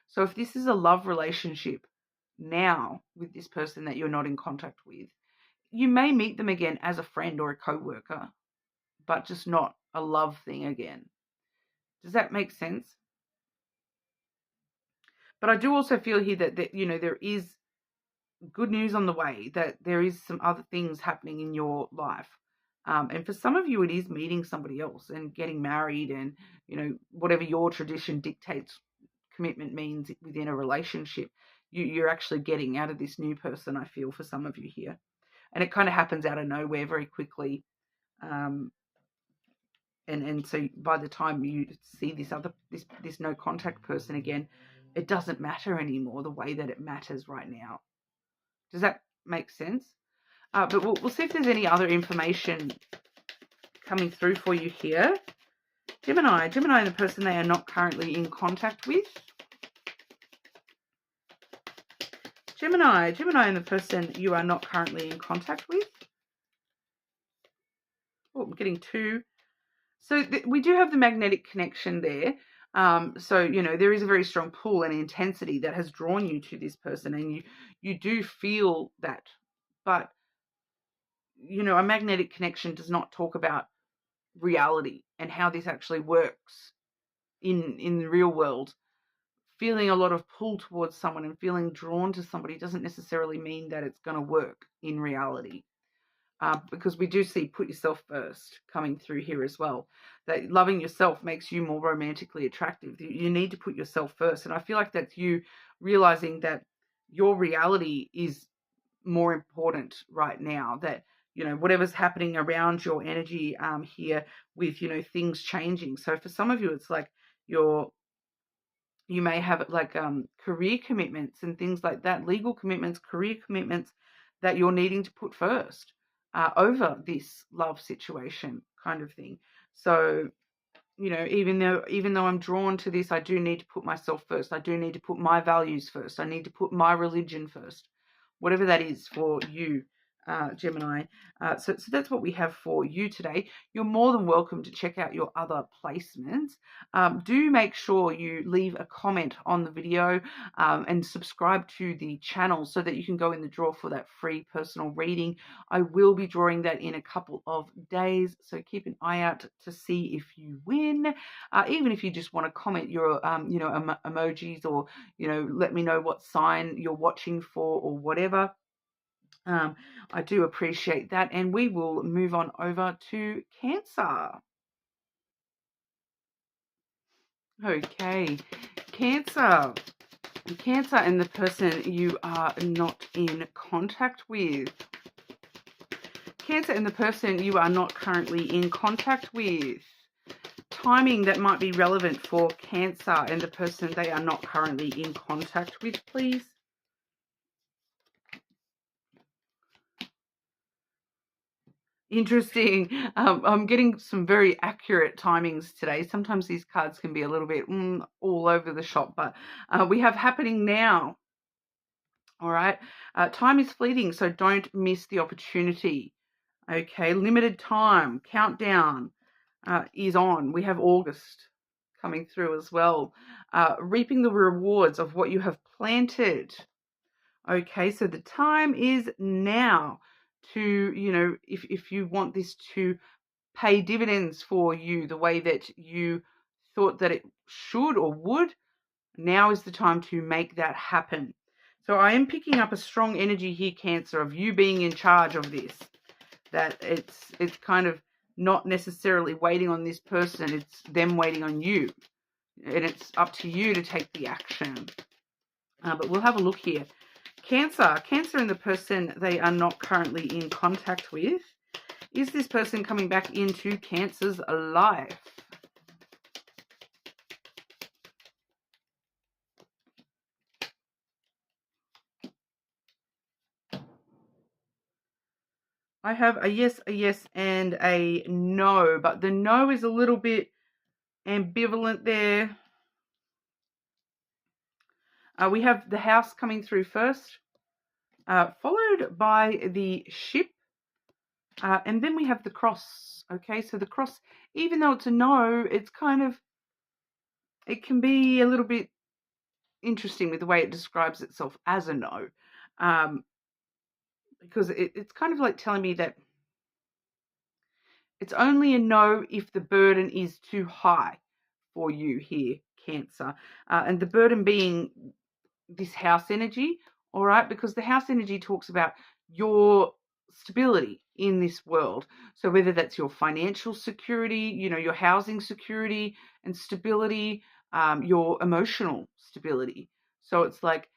So if this is a love relationship now with this person that you're not in contact with, you may meet them again as a friend or a co-worker, but just not a love thing again. Does that make sense? But I do also feel here that you know, there is good news on the way, that there is some other things happening in your life. And for some of you, it is meeting somebody else and getting married, and, you know, whatever your tradition dictates commitment means within a relationship, you're actually getting out of this new person, I feel, for some of you here. And it kind of happens out of nowhere very quickly. And so by the time you see this no contact person again, it doesn't matter anymore the way that it matters right now. Does that make sense? But we'll see if there's any other information coming through for you here. Gemini and the person they are not currently in contact with. Gemini and the person you are not currently in contact with. Oh, I'm getting 2. So we do have the magnetic connection there. So, you know, there is a very strong pull and intensity that has drawn you to this person, and you do feel that. But, you know, a magnetic connection does not talk about reality and how this actually works in the real world. Feeling a lot of pull towards someone and feeling drawn to somebody doesn't necessarily mean that it's going to work in reality. Because we do see put yourself first coming through here as well. That loving yourself makes you more romantically attractive. You need to put yourself first. And I feel like that's you realizing that your reality is more important right now. That, you know, whatever's happening around your energy here with, you know, things changing. So for some of you, it's like you may have like career commitments and things like that, legal commitments, career commitments that you're needing to put first over this love situation kind of thing. So, you know, even though I'm drawn to this, I do need to put myself first. I do need to put my values first. I need to put my religion first, whatever that is for you, Gemini. So that's what we have for you today. You're more than welcome to check out your other placements. Do make sure you leave a comment on the video and subscribe to the channel so that you can go in the draw for that free personal reading. I will be drawing that in a couple of days, so keep an eye out to see if you win. Even if you just want to comment your you know, emojis, or, you know, let me know what sign you're watching for or whatever. I do appreciate that, and we will move on over to Cancer. Okay, Cancer. Cancer and the person you are not in contact with. Cancer and the person you are not currently in contact with. Timing that might be relevant for Cancer and the person they are not currently in contact with, please. Interesting. I'm getting some very accurate timings today. Sometimes these cards can be a little bit all over the shop, but we have happening now. All right. Time is fleeting, so don't miss the opportunity. Okay. Limited time. Countdown is on. We have August coming through as well. Reaping the rewards of what you have planted. Okay. So the time is now to, you know, if you want this to pay dividends for you the way that you thought that it should or would, now is the time to make that happen. So I am picking up a strong energy here, Cancer, of you being in charge of this. That it's kind of not necessarily waiting on this person, it's them waiting on you. And it's up to you to take the action. But we'll have a look here. Cancer and the person they are not currently in contact with. Is this person coming back into Cancer's life? I have a yes, and a no, but the no is a little bit ambivalent there. We have the house coming through first, followed by the ship, and then we have the cross. Okay, so the cross, even though it's a no, it's kind of, it can be a little bit interesting with the way it describes itself as a no, because it's kind of like telling me that it's only a no if the burden is too high for you here, Cancer. And the burden being this house energy, all right? Because the house energy talks about your stability in this world. So whether that's your financial security, you know, your housing security and stability, your emotional stability. So it's like,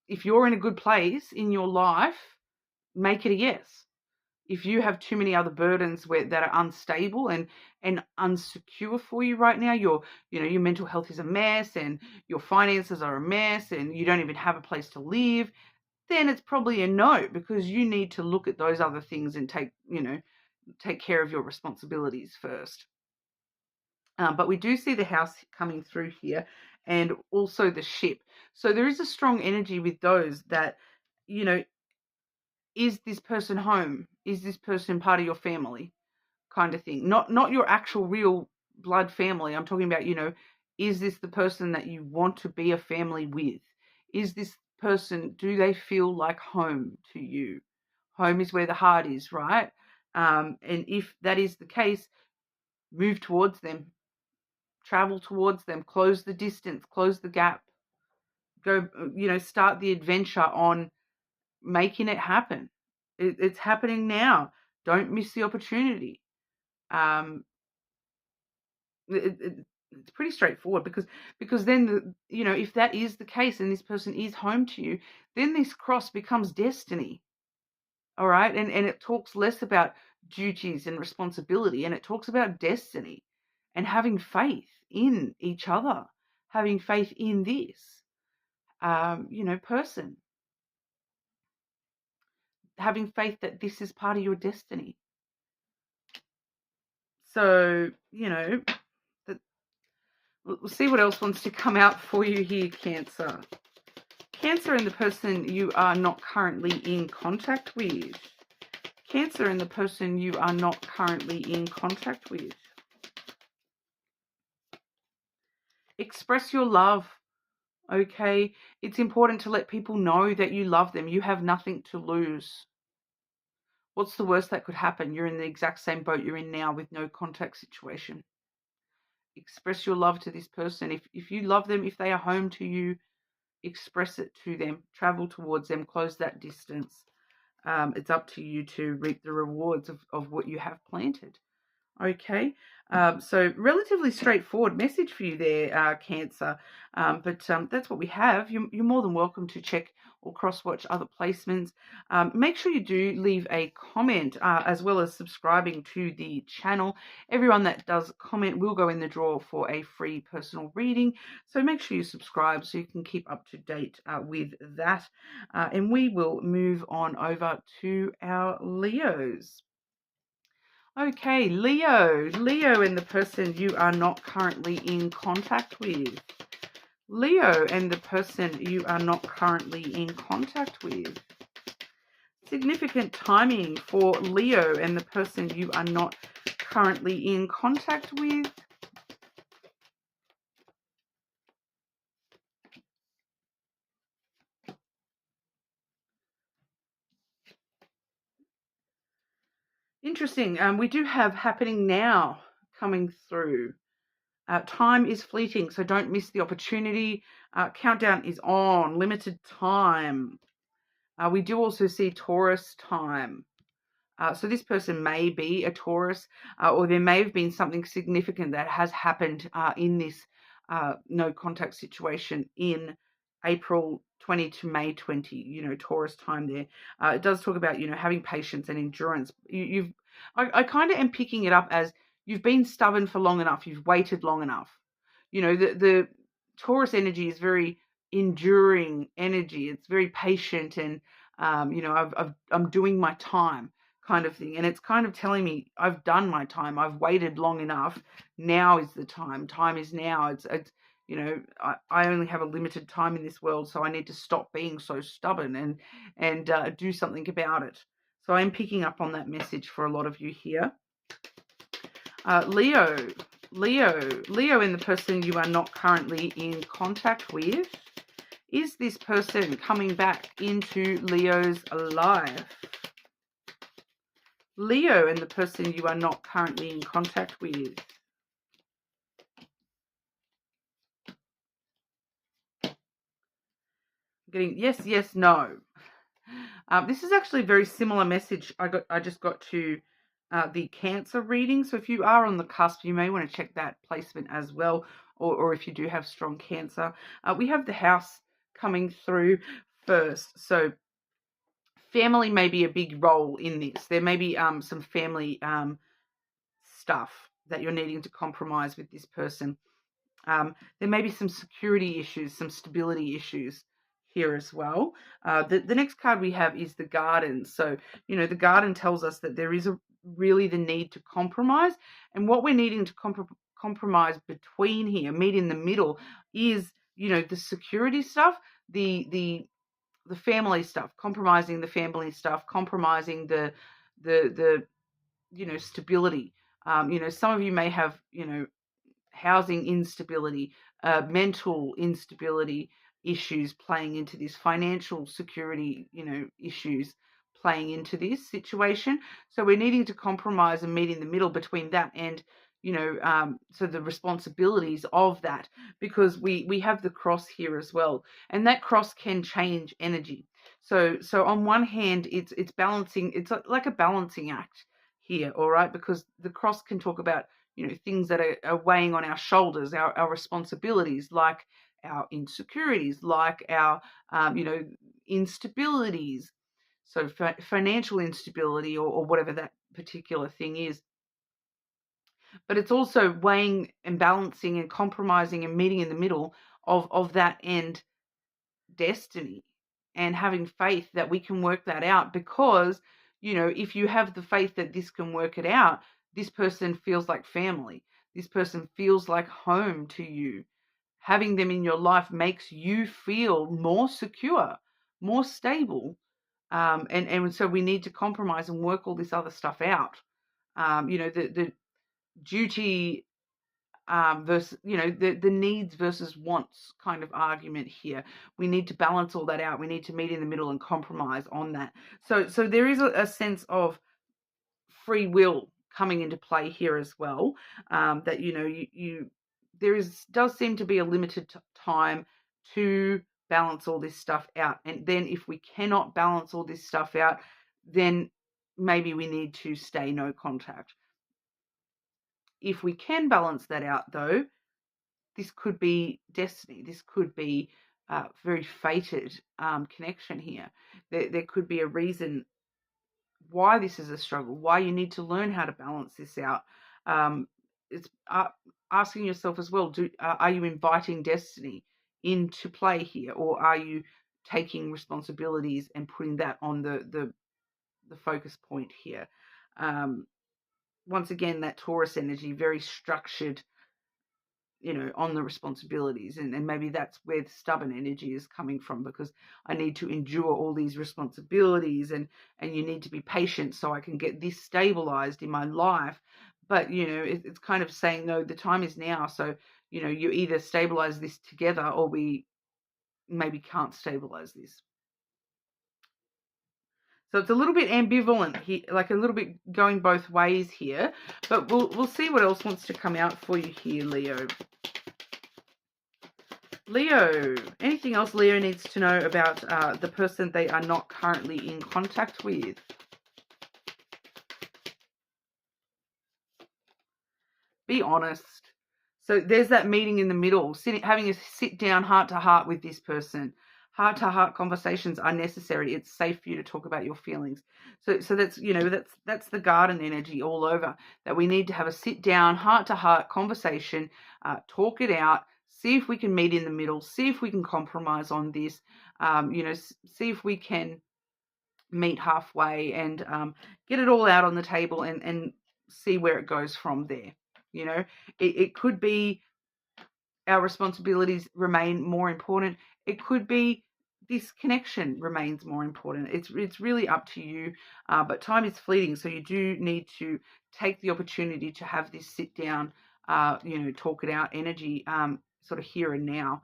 if you're in a good place in your life, make it a yes. If you have too many other burdens that are unstable and unsecure for you right now, your mental health is a mess and your finances are a mess and you don't even have a place to live, then it's probably a no, because you need to look at those other things and take care of your responsibilities first. But we do see the house coming through here, and also the ship. So there is a strong energy with those that, you know, is this person home? Is this person part of your family? Kind of thing. Not your actual real blood family. I'm talking about, you know, is this the person that you want to be a family with? Is this person, do they feel like home to you? Home is where the heart is, right? And if that is the case, move towards them, travel towards them, close the distance, close the gap, go, you know, start the adventure on making it happen. It's happening now. Don't miss the opportunity. Um, it's pretty straightforward because then you know, if that is the case and this person is home to you, then this cross becomes destiny. All right, and it talks less about duties and responsibility, and it talks about destiny and having faith in each other, having faith in this you know, person, having faith that this is part of your destiny. So, you know, we'll see what else wants to come out for you here, Cancer. Cancer and the person you are not currently in contact with. Cancer and the person you are not currently in contact with. Express your love, okay? It's important to let people know that you love them. You have nothing to lose. What's the worst that could happen? You're in the exact same boat you're in now with no contact situation. Express your love to this person. If you love them, if they are home to you, express it to them. Travel towards them. Close that distance. It's up to you to reap the rewards of what you have planted. Okay, so relatively straightforward message for you there, Cancer. But that's what we have. You're more than welcome to check or cross-watch other placements. Make sure you do leave a comment as well as subscribing to the channel. Everyone that does comment will go in the draw for a free personal reading. So make sure you subscribe so you can keep up to date with that. And we will move on over to our Leos. Okay, Leo and the person you are not currently in contact with. Leo and the person you are not currently in contact with. Significant timing for Leo and the person you are not currently in contact with. Interesting. We do have happening now coming through. Time is fleeting, so don't miss the opportunity. Countdown is on. Limited time. We do also see Taurus time. So this person may be a Taurus, or there may have been something significant that has happened in this no contact situation in April 20 to May 20, you know, Taurus time there. It does talk about, you know, having patience and endurance. I kind of am picking it up as you've been stubborn for long enough. You've waited long enough. You know, the Taurus energy is very enduring energy. It's very patient and, you know, I'm doing my time kind of thing. And it's kind of telling me I've done my time. I've waited long enough. Now is the time. Time is now. It's you know, I only have a limited time in this world, so I need to stop being so stubborn and do something about it. So I'm picking up on that message for a lot of you here. Leo and the person you are not currently in contact with. Is this person coming back into Leo's life? Leo and the person you are not currently in contact with. Getting yes, no. This is actually a very similar message I just got to the Cancer reading. So if you are on the cusp, you may want to check that placement as well, or if you do have strong Cancer. We have the house coming through first. So family may be a big role in this. There may be some family stuff that you're needing to compromise with this person. There may be some security issues, some stability issues here as well. The next card we have is the Garden. So, you know, the Garden tells us that there is really the need to compromise. And what we're needing to compromise between here, meet in the middle, is, you know, the security stuff, the family stuff, compromising the family stuff, compromising the you know, stability. You know, some of you may have, you know, housing instability, mental instability issues playing into this, financial security, you know, issues playing into this situation. So we're needing to compromise and meet in the middle between that and, you know, so the responsibilities of that, because we have the cross here as well, and that cross can change energy. So on one hand, it's balancing, it's like a balancing act here, all right, because the cross can talk about, you know, things that are weighing on our shoulders, our responsibilities, like our insecurities, like our, you know, instabilities. So financial instability or whatever that particular thing is. But it's also weighing and balancing and compromising and meeting in the middle of that end destiny, and having faith that we can work that out, because, you know, if you have the faith that this can work it out, this person feels like family. This person feels like home to you. Having them in your life makes you feel more secure, more stable. And so we need to compromise and work all this other stuff out. You know, the duty versus, you know, the needs versus wants kind of argument here. We need to balance all that out. We need to meet in the middle and compromise on that. So there is a sense of free will coming into play here as well. That, you know, you does seem to be a limited time to balance all this stuff out. And then if we cannot balance all this stuff out, then maybe we need to stay no contact. If we can balance that out, though, this could be destiny. This could be very fated connection here. There could be a reason why this is a struggle, why you need to learn how to balance this out. It's asking yourself as well, are you inviting destiny into play here, or are you taking responsibilities and putting that on the focus point here? Once again, that Taurus energy, very structured, you know, on the responsibilities, and maybe that's where the stubborn energy is coming from, because I need to endure all these responsibilities, and you need to be patient so I can get this stabilized in my life. But, you know, it's kind of saying, no, the time is now. So, you know, you either stabilize this together, or we maybe can't stabilize this. So it's a little bit ambivalent here, like a little bit going both ways here. But we'll see what else wants to come out for you here, Leo. Leo, anything else Leo needs to know about the person they are not currently in contact with? Be honest. So there's that meeting in the middle, having a sit down heart to heart with this person. Heart to heart conversations are necessary. It's safe for you to talk about your feelings. So that's, you know, that's the garden energy all over, that we need to have a sit down heart to heart conversation, talk it out, see if we can meet in the middle, see if we can compromise on this, you know, see if we can meet halfway and get it all out on the table and see where it goes from there. You know, it could be our responsibilities remain more important. It could be this connection remains more important. It's really up to you, but time is fleeting, so you do need to take the opportunity to have this sit down, you know, talk it out energy, sort of here and now,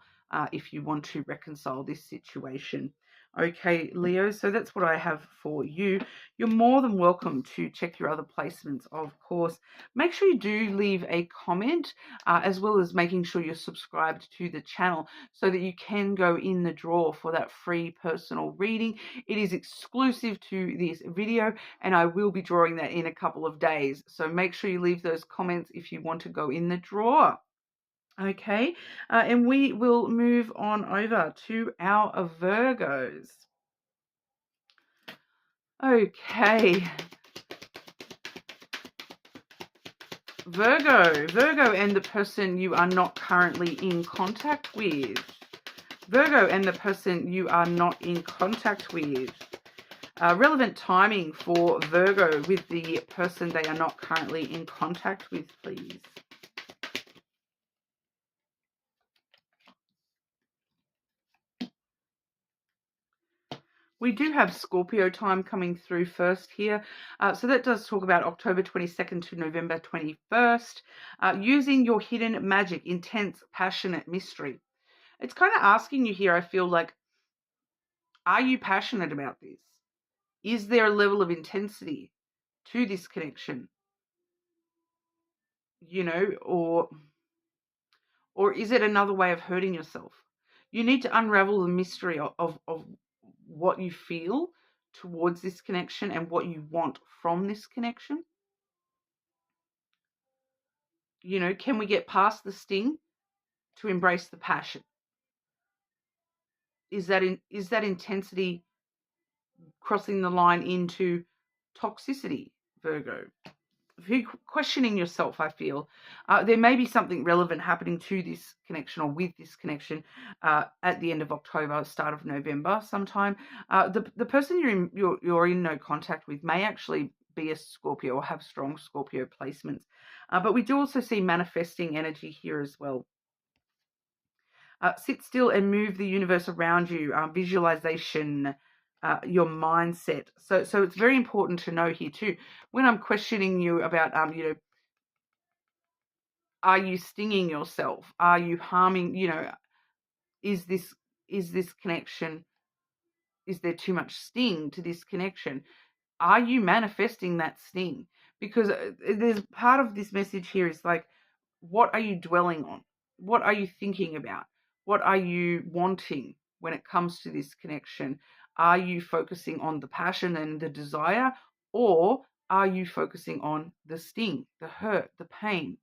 if you want to reconcile this situation. Okay, Leo, so that's what I have for you. You're more than welcome to check your other placements, of course. Make sure you do leave a comment, as well as making sure you're subscribed to the channel so that you can go in the draw for that free personal reading. It is exclusive to this video, and I will be drawing that in a couple of days. So make sure you leave those comments if you want to go in the draw. Okay, and we will move on over to our Virgos. Okay, Virgo and the person you are not currently in contact with. Virgo and the person you are not in contact with. Relevant timing for Virgo with the person they are not currently in contact with, please. We do have Scorpio time coming through first here. So that does talk about October 22nd to November 21st. Using your hidden magic, intense, passionate mystery. It's kind of asking you here, I feel like, are you passionate about this? Is there a level of intensity to this connection? You know, or is it another way of hurting yourself? You need to unravel the mystery of what you feel towards this connection and what you want from this connection. You know, can we get past the sting to embrace the passion? Is that intensity crossing the line into toxicity, Virgo? If you're questioning yourself, I feel there may be something relevant happening to this connection or with this connection at the end of October, start of November, sometime. The person you're in no contact with may actually be a Scorpio or have strong Scorpio placements, but we do also see manifesting energy here as well. Sit still and move the universe around you. Visualization. Your mindset. So it's very important to know here too, when I'm questioning you about, are you stinging yourself? Are you harming, is this connection, is there too much sting to this connection? Are you manifesting that sting? Because there's part of this message here is like, what are you dwelling on? What are you thinking about? What are you wanting when it comes to this connection? Are you focusing on the passion and the desire, or are you focusing on the sting, the hurt, the pain?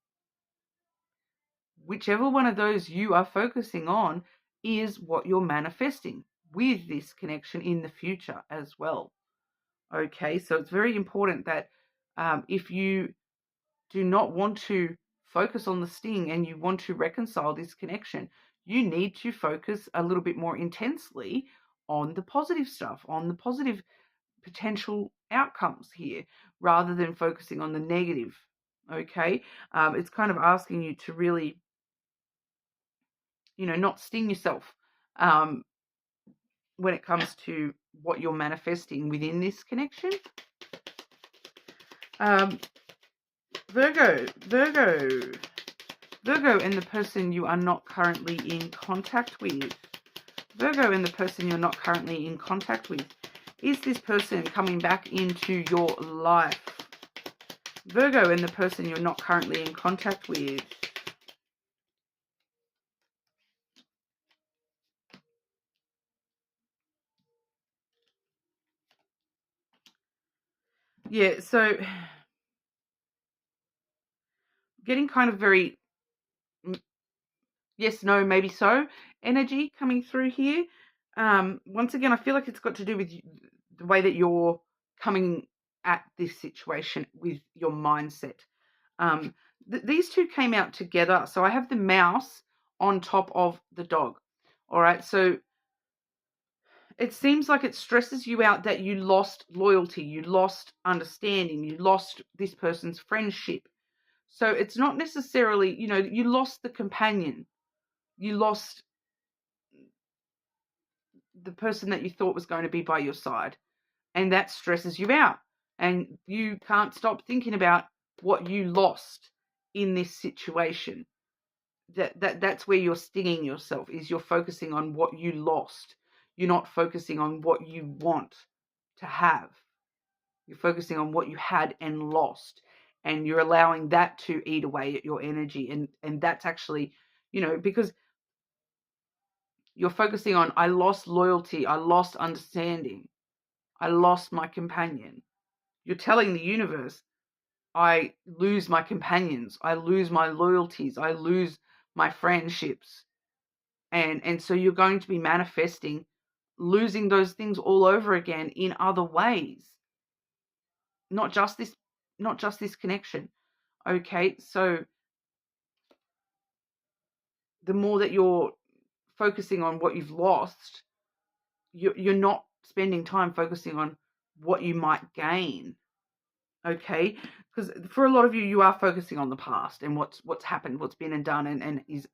Whichever one of those you are focusing on is what you're manifesting with this connection in the future as well. Okay, so it's very important that if you do not want to focus on the sting and you want to reconcile this connection, you need to focus a little bit more intensely on the positive stuff, on the positive potential outcomes here, rather than focusing on the negative. Okay, it's kind of asking you to really, not sting yourself when it comes to what you're manifesting within this connection. Virgo, and the person you are not currently in contact with. Virgo and the person you're not currently in contact with. Is this person coming back into your life? Virgo and the person you're not currently in contact with. Yeah, so getting kind of very yes, no, maybe so energy coming through here. Once again, I feel like it's got to do with the way that you're coming at this situation with your mindset. These two came out together. So I have the mouse on top of the dog. All right. So it seems like it stresses you out that you lost loyalty, you lost understanding, you lost this person's friendship. So it's not necessarily, you lost the companion. You lost the person that you thought was going to be by your side. And that stresses you out. And you can't stop thinking about what you lost in this situation. That's where you're stinging yourself, is you're focusing on what you lost. You're not focusing on what you want to have. You're focusing on what you had and lost. And you're allowing that to eat away at your energy. And that's actually, because you're focusing on, I lost loyalty, I lost understanding, I lost my companion. You're telling the universe, I lose my companions, I lose my loyalties, I lose my friendships. And so you're going to be manifesting losing those things all over again in other ways. Not just this connection. Okay, so the more that you're focusing on what you've lost, you're not spending time focusing on what you might gain. Okay, because for a lot of you, you are focusing on the past and what's happened, what's been and done, and is,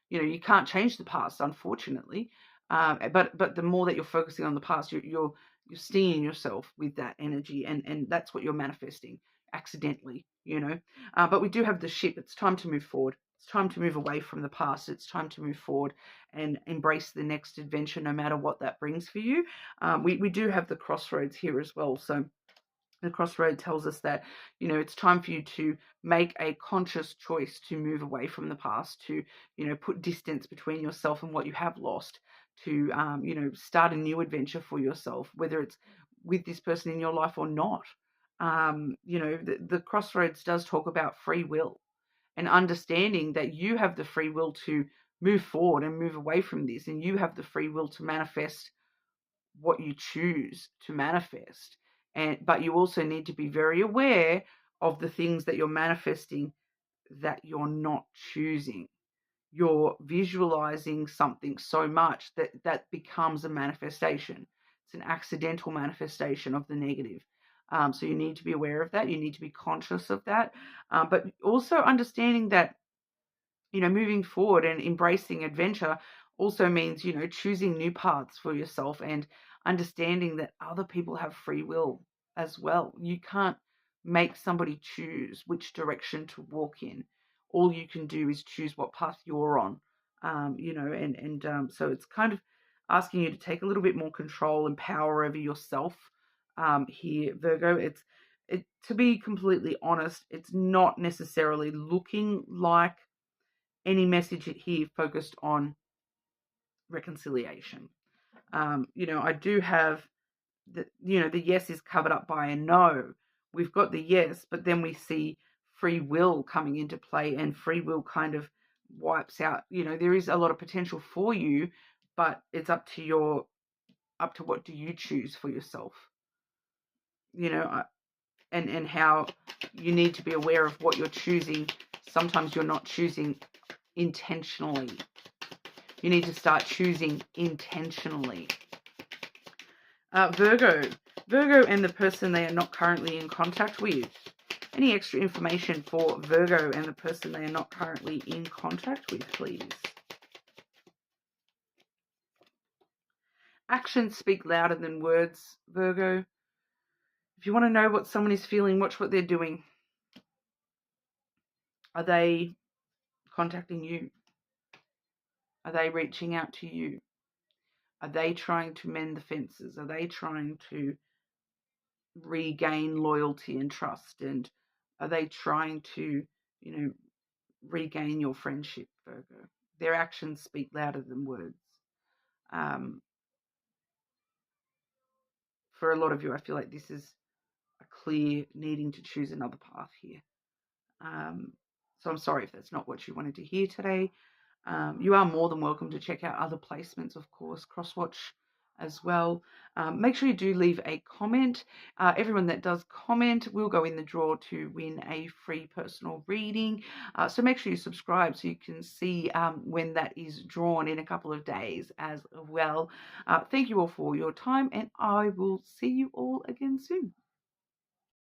you can't change the past, unfortunately. But the more that you're focusing on the past, you're you're stinging yourself with that energy, and that's what you're manifesting accidentally, but we do have the ship. It's time to move forward. It's time to move away from the past. It's time to move forward and embrace the next adventure, no matter what that brings for you. We do have the crossroads here as well. So the crossroad tells us that, it's time for you to make a conscious choice to move away from the past, to, put distance between yourself and what you have lost, to, start a new adventure for yourself, whether it's with this person in your life or not. The crossroads does talk about free will and understanding that you have the free will to move forward and move away from this, and you have the free will to manifest what you choose to manifest. But you also need to be very aware of the things that you're manifesting that you're not choosing. You're visualizing something so much that becomes a manifestation. It's an accidental manifestation of the negative. So you need to be aware of that. You need to be conscious of that. But also understanding that, moving forward and embracing adventure also means, choosing new paths for yourself and understanding that other people have free will as well. You can't make somebody choose which direction to walk in. All you can do is choose what path you're on, so it's kind of asking you to take a little bit more control and power over yourself here, Virgo. To be completely honest, it's not necessarily looking like any message here focused on reconciliation. I do have the yes is covered up by a no. We've got the yes, but then we see free will coming into play, and free will kind of wipes out, there is a lot of potential for you, but it's up to what do you choose for yourself, and how you need to be aware of what you're choosing. Sometimes you're not choosing intentionally. You need to start choosing intentionally. Virgo and the person they are not currently in contact with. Any extra information for Virgo and the person they are not currently in contact with, please? Actions speak louder than words, Virgo. If you want to know what someone is feeling, watch what they're doing. Are they contacting you? Are they reaching out to you? Are they trying to mend the fences? Are they trying to regain loyalty and trust? And are they trying to, regain your friendship, Virgo? Their actions speak louder than words. For a lot of you, I feel like this is a clear needing to choose another path here. So I'm sorry if that's not what you wanted to hear today. You are more than welcome to check out other placements, of course, Crosswatch as well. Make sure you do leave a comment. Everyone that does comment will go in the draw to win a free personal reading. So make sure you subscribe so you can see when that is drawn in a couple of days as well. Thank you all for your time, and I will see you all again soon.